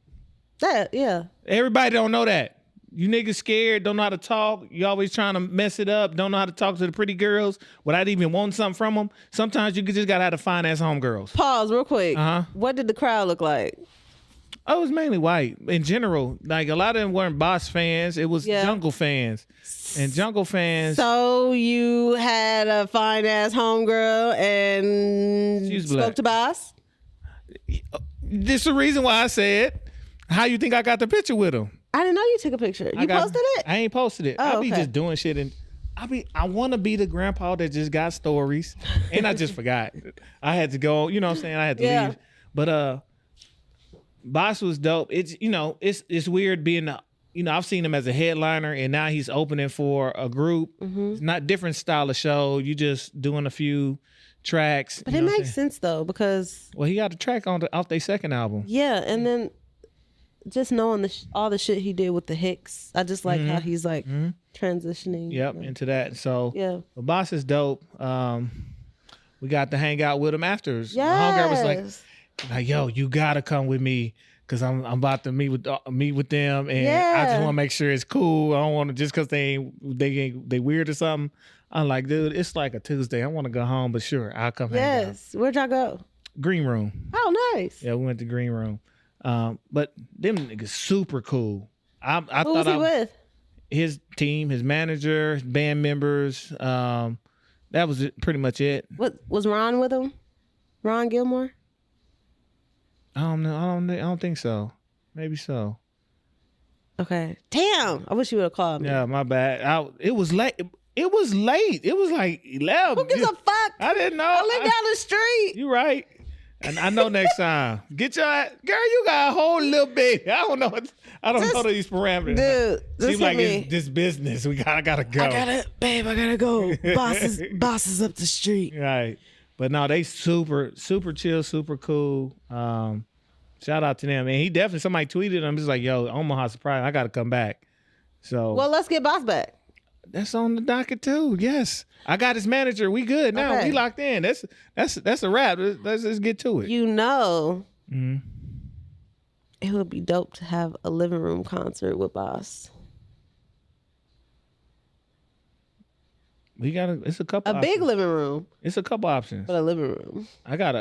[SPEAKER 2] Yeah.
[SPEAKER 3] Everybody don't know that. You niggas scared, don't know how to talk. You always trying to mess it up, don't know how to talk to the pretty girls without even wanting something from them. Sometimes you just gotta have to find ass homegirls.
[SPEAKER 2] Pause real quick. What did the crowd look like?
[SPEAKER 3] Oh, it was mainly white. In general, like a lot of them weren't Boss fans. It was Jungle fans. And Jungle fans.
[SPEAKER 2] So you had a fine ass homegirl and spoke to Boss?
[SPEAKER 3] This is the reason why I said, how you think I got the picture with him?
[SPEAKER 2] I didn't know you took a picture. You posted it?
[SPEAKER 3] I ain't posted it.
[SPEAKER 2] Oh,
[SPEAKER 3] I'll be just doing shit and I want to be the grandpa that just got stories and I just forgot. I had to go, you know what I'm saying? I had to leave. But Boss was dope. It's, you know, it's weird being, I've seen him as a headliner and now he's opening for a group. It's not different style of show. You just doing a few tracks.
[SPEAKER 2] But it makes sense though, because
[SPEAKER 3] he got a track off their second album.
[SPEAKER 2] Yeah, and then just knowing all the shit he did with the Hicks, I just like how he's like transitioning.
[SPEAKER 3] Yep, into that. So
[SPEAKER 2] the
[SPEAKER 3] Boss is dope. We got to hang out with him after.
[SPEAKER 2] Yes.
[SPEAKER 3] My homegirl was like, yo, you gotta come with me because I'm about to meet with them, and I just want to make sure it's cool. I don't want to just because they weird or something. I'm like, dude, it's like a Tuesday. I want to go home, but sure, I'll come. Hang out.
[SPEAKER 2] Where'd y'all go?
[SPEAKER 3] Green Room.
[SPEAKER 2] Oh, nice.
[SPEAKER 3] Yeah, we went to Green Room. But them niggas super cool. I
[SPEAKER 2] Who was he with?
[SPEAKER 3] His team, his manager, his band members. That was pretty much it.
[SPEAKER 2] What was Ron with him? Ron Gilmore?
[SPEAKER 3] I don't know. I don't think so. Maybe so.
[SPEAKER 2] Okay. Damn. I wish you would have called me.
[SPEAKER 3] Yeah, my bad. It was late. It was late. It was like 11.
[SPEAKER 2] Who gives a fuck?
[SPEAKER 3] I didn't know.
[SPEAKER 2] I live down the street.
[SPEAKER 3] You right. And I know next time. Get your girl. You got a whole little bit. I don't know. I don't know these parameters.
[SPEAKER 2] Dude,
[SPEAKER 3] seems like it's this business. I gotta go.
[SPEAKER 2] I gotta go. Boss is up the street.
[SPEAKER 3] Right. But no, they super chill, super cool. Shout out to them. And he definitely, somebody tweeted him. Just like, yo, Omaha surprise. I gotta come back. So.
[SPEAKER 2] Well, let's get Boss back.
[SPEAKER 3] That's on the docket too. Yes, I got his manager. We good now. Okay. We locked in. That's a wrap. Let's get to it.
[SPEAKER 2] It would be dope to have a living room concert with Boss.
[SPEAKER 3] It's a couple.
[SPEAKER 2] A big living room.
[SPEAKER 3] It's a couple options.
[SPEAKER 2] But a living room.
[SPEAKER 3] I got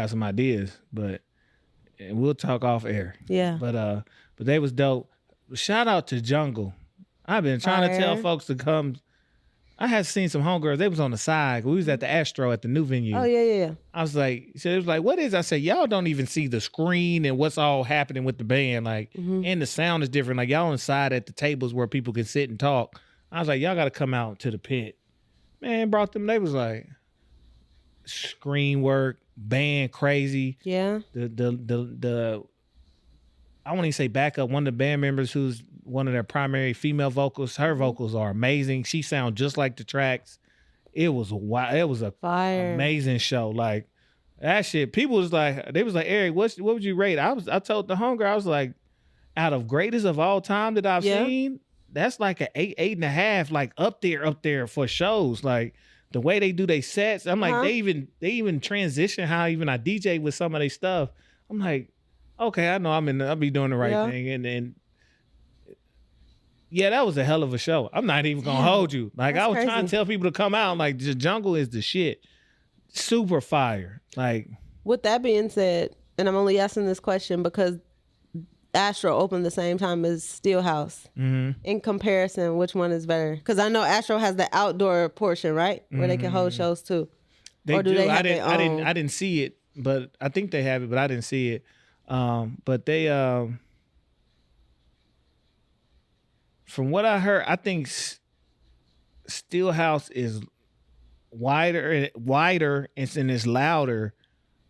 [SPEAKER 3] some ideas, but we'll talk off air.
[SPEAKER 2] Yeah.
[SPEAKER 3] But they was dope. Shout out to Jungle. I've been trying to tell folks to come. I had seen some homegirls. They was on the side. We was at the Astro at the new venue.
[SPEAKER 2] Oh, yeah.
[SPEAKER 3] I was like, it was like, what is? I said, y'all don't even see the screen and what's all happening with the band. Like, and the sound is different. Like, y'all on the side at the tables where people can sit and talk. I was like, y'all got to come out to the pit. Man, brought them. They was like, screen work, band crazy.
[SPEAKER 2] Yeah.
[SPEAKER 3] The I won't even say backup. One of the band members who's one of their primary female vocals, her vocals are amazing. She sounds just like the tracks. It was a
[SPEAKER 2] fire,
[SPEAKER 3] amazing show. Like that shit. People was like, they was like, Eric, what would you rate? I told the homegirl, I was like, out of greatest of all time that I've seen, that's like an 8.5, like up there for shows. Like the way they do their sets. I'm like, they even transition how even I DJ with some of their stuff. I'm like, okay, I know I'll be doing the right thing. And yeah, that was a hell of a show. I'm not even gonna hold you. Like I was
[SPEAKER 2] crazy.
[SPEAKER 3] trying to tell people to come out. Like the jungle is the shit. Super fire. Like
[SPEAKER 2] with that being said, and I'm only asking this question because Astro opened the same time as Steelhouse. Mm-hmm. In comparison, which one is better? Because I know Astro has the outdoor portion, right, where they can hold shows too.
[SPEAKER 3] They
[SPEAKER 2] or do. They have
[SPEAKER 3] I didn't see it, but I think they have it, but I didn't see it. But they, from what I heard, I think Steelhouse is wider and it's louder.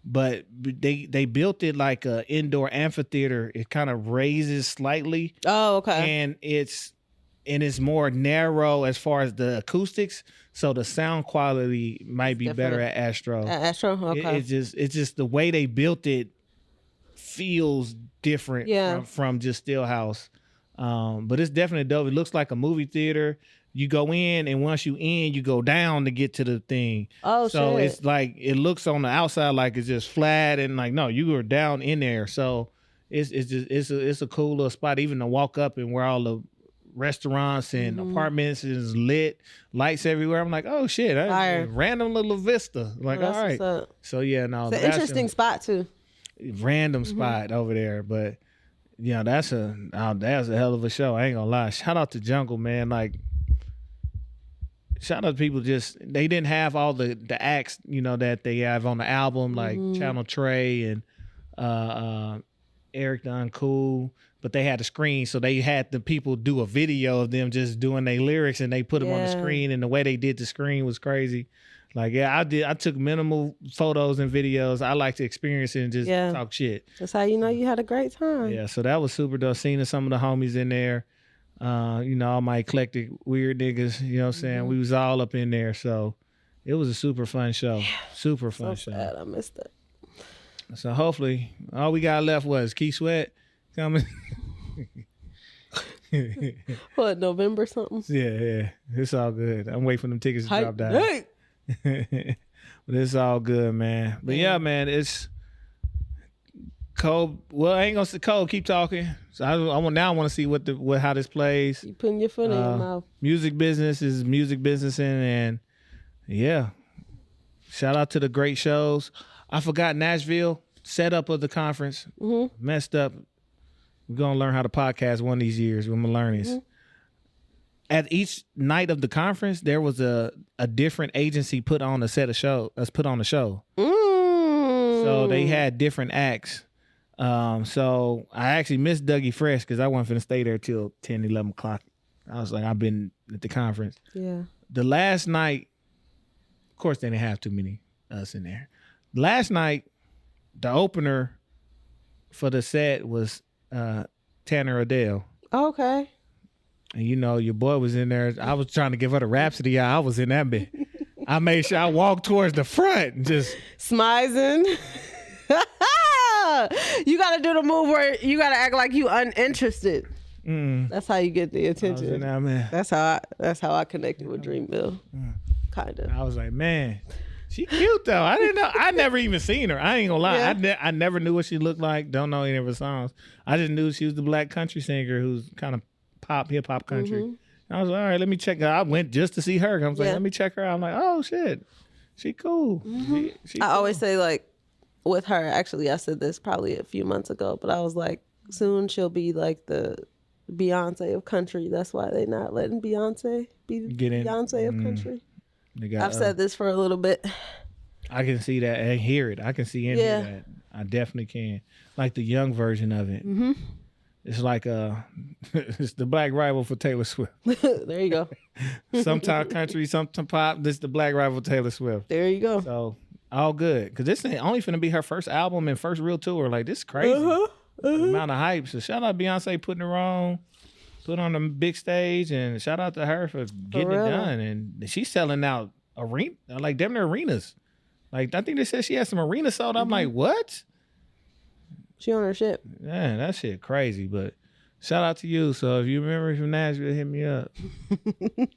[SPEAKER 3] But they built it like a indoor amphitheater. It kind of raises slightly.
[SPEAKER 2] Oh, okay.
[SPEAKER 3] And it's more narrow as far as the acoustics. So the sound quality might be better at Astro.
[SPEAKER 2] At Astro, okay.
[SPEAKER 3] It's just the way they built it feels different from just Steelhouse. But it's definitely dope. It looks like a movie theater. You go in, and once you in, you go down to get to the thing.
[SPEAKER 2] Oh,
[SPEAKER 3] so
[SPEAKER 2] shit.
[SPEAKER 3] it's like it looks on the outside like it's just flat, and like no, you are down in there. So it's a cool little spot, even to walk up and where all the restaurants and apartments is lit, lights everywhere. I'm like, oh shit, random little vista. Like, all right. So yeah, no,
[SPEAKER 2] it's an interesting spot too.
[SPEAKER 3] Random spot over there, but yeah, that's a hell of a show. I ain't gonna lie. Shout out to Jungle, man. Like. Shout out to people they didn't have all the acts, that they have on the album, like Channel Trey and Eric the Uncool, but they had the screen, so they had the people do a video of them just doing their lyrics and they put them on the screen, and the way they did the screen was crazy. Like, I took minimal photos and videos. I like to experience it and just talk shit.
[SPEAKER 2] That's how you know you had a great time.
[SPEAKER 3] Yeah, so that was super dope. Seeing some of the homies in there. All my eclectic weird niggas, you know what I'm saying? We was all up in there, so it was a super fun show. Super fun show.
[SPEAKER 2] Sad I missed it.
[SPEAKER 3] So hopefully all we got left was Key Sweat coming.
[SPEAKER 2] What, November something?
[SPEAKER 3] Yeah. It's all good. I'm waiting for them tickets to drop down.
[SPEAKER 2] Hey.
[SPEAKER 3] But it's all good, man. But yeah, man, it's Cole. Well, I ain't gonna say Cole. Keep talking. So I want to see how this plays.
[SPEAKER 2] You putting your foot in your mouth.
[SPEAKER 3] Music business is music business, and yeah. Shout out to the great shows. I forgot Nashville setup of the conference. Messed up. We're gonna learn how to podcast one of these years. We're gonna learn this. At each night of the conference, there was a different agency put on a show. So they had different acts. So I actually missed Dougie Fresh because I wasn't finna stay there till 10, 11 o'clock. I was like, I've been at the conference. Yeah. The last night, of course, they didn't have too many us in there. Last night, the opener for the set was Tanner Adele.
[SPEAKER 2] Okay.
[SPEAKER 3] And your boy was in there. I was trying to give her the Rhapsody. I was in that bit. I made sure I walked towards the front and just
[SPEAKER 2] smizing. You gotta do the move where you gotta act like you uninterested. That's how you get the attention. That's how I connected with Dreamville. Kinda.
[SPEAKER 3] I was like, man, she cute though. I didn't know. I never even seen her. I ain't gonna lie. Yeah. I never knew what she looked like. Don't know any of her songs. I just knew she was the black country singer who's kind of hip hop country. I was like, all right, let me check her. I went just to see her. I was like, let me check her out. I'm like, oh shit, she cool. She
[SPEAKER 2] I
[SPEAKER 3] cool.
[SPEAKER 2] always say like with her. Actually, I said this probably a few months ago, but I was like, soon she'll be like the Beyonce of country. That's why they not letting Beyonce be Beyonce of country. I've said this for a little bit.
[SPEAKER 3] I can see that and hear it. I can see and hear that. I definitely can. Like the young version of it. It's like it's the black rival for Taylor Swift.
[SPEAKER 2] There you go.
[SPEAKER 3] Sometime country, sometime pop. This is the black rival for Taylor Swift.
[SPEAKER 2] There you go.
[SPEAKER 3] So all good, because this ain't only finna be her first album and first real tour. Like this is crazy. The amount of hype. So shout out Beyonce putting it on the big stage, and shout out to her for getting it done. And she's selling out damn near arenas. Like I think they said she had some arena sold. I'm like, what?
[SPEAKER 2] She on her shit.
[SPEAKER 3] Man, that shit crazy. But shout out to you. So if you remember from Nashville, hit me up.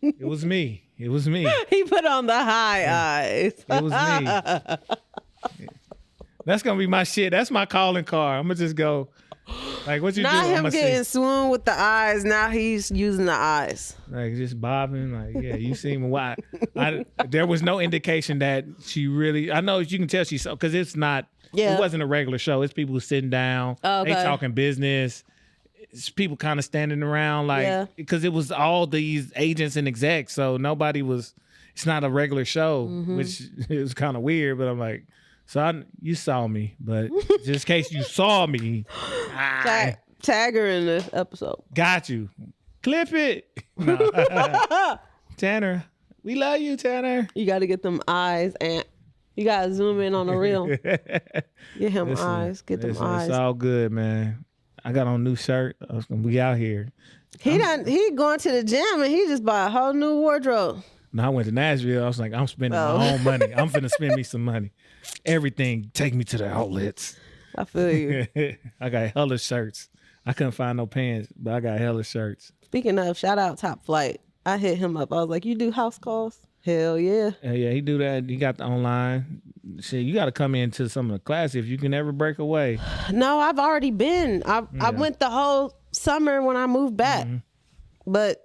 [SPEAKER 3] It was me. He
[SPEAKER 2] put on the high eyes.
[SPEAKER 3] It was me. That's gonna be my shit. That's my calling card. I'm gonna just go. Like, what you do?
[SPEAKER 2] Not him getting swooned with the eyes. Now he's using the eyes.
[SPEAKER 3] Like, just bobbing. Like, yeah, you seen why? There was no indication that she really. I know you can tell she's because it's not. Yeah. It wasn't a regular show. It's people sitting down. Oh, okay. They talking business. It's people kind of standing around, like, because it was all these agents and execs, so nobody was. It's not a regular show, which is kind of weird. But I'm like. So you saw me, but just in case you saw me.
[SPEAKER 2] Tag her in this episode.
[SPEAKER 3] Got you. Clip it. No. Tanner, we love you, Tanner.
[SPEAKER 2] You got to get them eyes, and you got to zoom in on the reel. Get him eyes. Get them eyes.
[SPEAKER 3] It's all good, man. I got on a new shirt. We out here.
[SPEAKER 2] He going to the gym, and he just bought a whole new wardrobe.
[SPEAKER 3] No, I went to Nashville. I was like, I'm spending my own money. I'm finna spend me some money. Everything, take me to the outlets.
[SPEAKER 2] I feel you.
[SPEAKER 3] I got hella shirts. I couldn't find no pants, but I got hella shirts.
[SPEAKER 2] Speaking of, shout out Top Flight. I hit him up. I was like, you do house calls? Hell yeah.
[SPEAKER 3] Yeah, he do that. He got the online. Shit, you got to come into some of the classes if you can ever break away.
[SPEAKER 2] No, I've already been. I went the whole summer when I moved back. But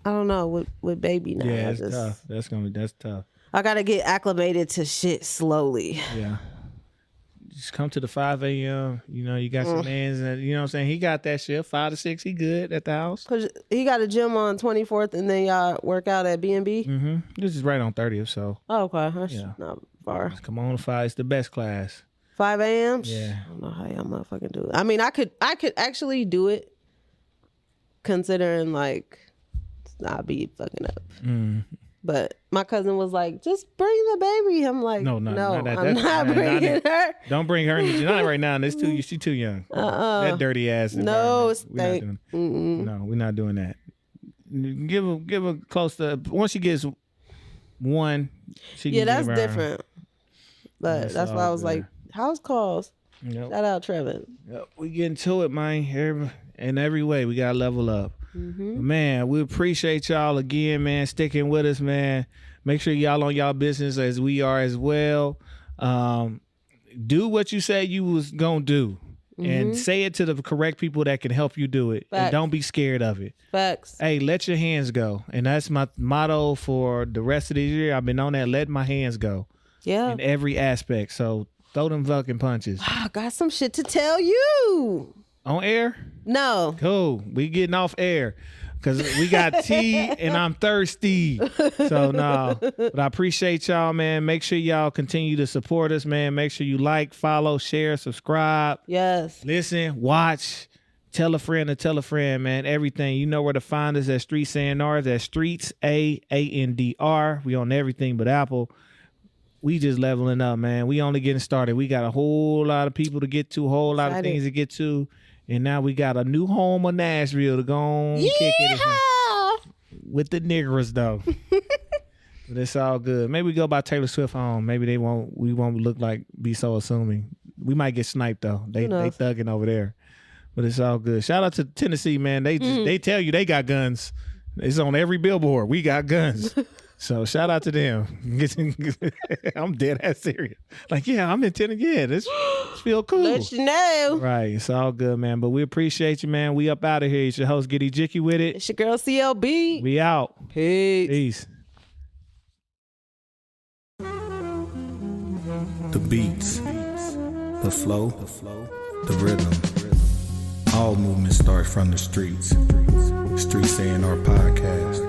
[SPEAKER 2] I don't know with baby now.
[SPEAKER 3] Yeah, it's tough. That's tough.
[SPEAKER 2] I gotta get acclimated to shit slowly.
[SPEAKER 3] Yeah. Just come to the 5 a.m. You know, you got some mans and you know what I'm saying? He got that shit. 5 to 6, he good at the house.
[SPEAKER 2] Cause he got a gym on 24th and then y'all work out at B&B?
[SPEAKER 3] This is right on 30th, so.
[SPEAKER 2] Oh, okay. That's not far.
[SPEAKER 3] Just come on to 5. It's the best class.
[SPEAKER 2] 5 a.m.?
[SPEAKER 3] Yeah.
[SPEAKER 2] I don't know how y'all motherfucking do it. I mean, I could actually do it considering like not be fucking up. But my cousin was like, just bring the baby. I'm like, no, I'm not bringing her.
[SPEAKER 3] Don't bring her. Not right now. She's too young. That dirty ass.
[SPEAKER 2] No,
[SPEAKER 3] No, we're not doing that. Give her close to, once she gets one, she can
[SPEAKER 2] that's different. But that's why I was like, house calls. Yep. Shout out Trevin.
[SPEAKER 3] Yep. We getting to it, man. In every way, we got to level up. Man, we appreciate y'all again, man, sticking with us, man. Make sure y'all on y'all business as we are as well. Do what you said you was gonna do, and say it to the correct people that can help you do it. Facts. And don't be scared of it.
[SPEAKER 2] Facts.
[SPEAKER 3] Hey, let your hands go, and that's my motto for the rest of this year. I've been on that. Let my hands go.
[SPEAKER 2] Yeah.
[SPEAKER 3] In every aspect. So throw them fucking punches.
[SPEAKER 2] I got some shit to tell you.
[SPEAKER 3] On air?
[SPEAKER 2] No.
[SPEAKER 3] Cool. We getting off air because we got tea and I'm thirsty. So no. But I appreciate y'all, man. Make sure y'all continue to support us, man. Make sure you like, follow, share, subscribe.
[SPEAKER 2] Yes.
[SPEAKER 3] Listen, watch, tell a friend to tell a friend, man. Everything. You know where to find us at Streets A&R. That's Streets A&R. We on everything but Apple. We just leveling up, man. We only getting started. We got a whole lot of people to get to, a whole lot of things to get to. And now we got a new home of Nashville to go on kick it with the niggers, though. But it's all good. Maybe we go by Taylor Swift home. Maybe we won't look like be so assuming. We might get sniped though. They thugging over there. But it's all good. Shout out to Tennessee, man. They tell you they got guns. It's on every billboard. We got guns. So shout out to them. I'm dead ass serious. Like, yeah, I'm in Tennessee. Yeah, this feel cool.
[SPEAKER 2] Let you know.
[SPEAKER 3] Right. It's all good, man. But we appreciate you, man. We up out of here. It's your host, Get Ejike with it.
[SPEAKER 2] It's your girl, CLB.
[SPEAKER 3] We out.
[SPEAKER 2] Peace.
[SPEAKER 1] The beats, the flow, the rhythm. All movement starts from the streets. Streets A&R Podcast.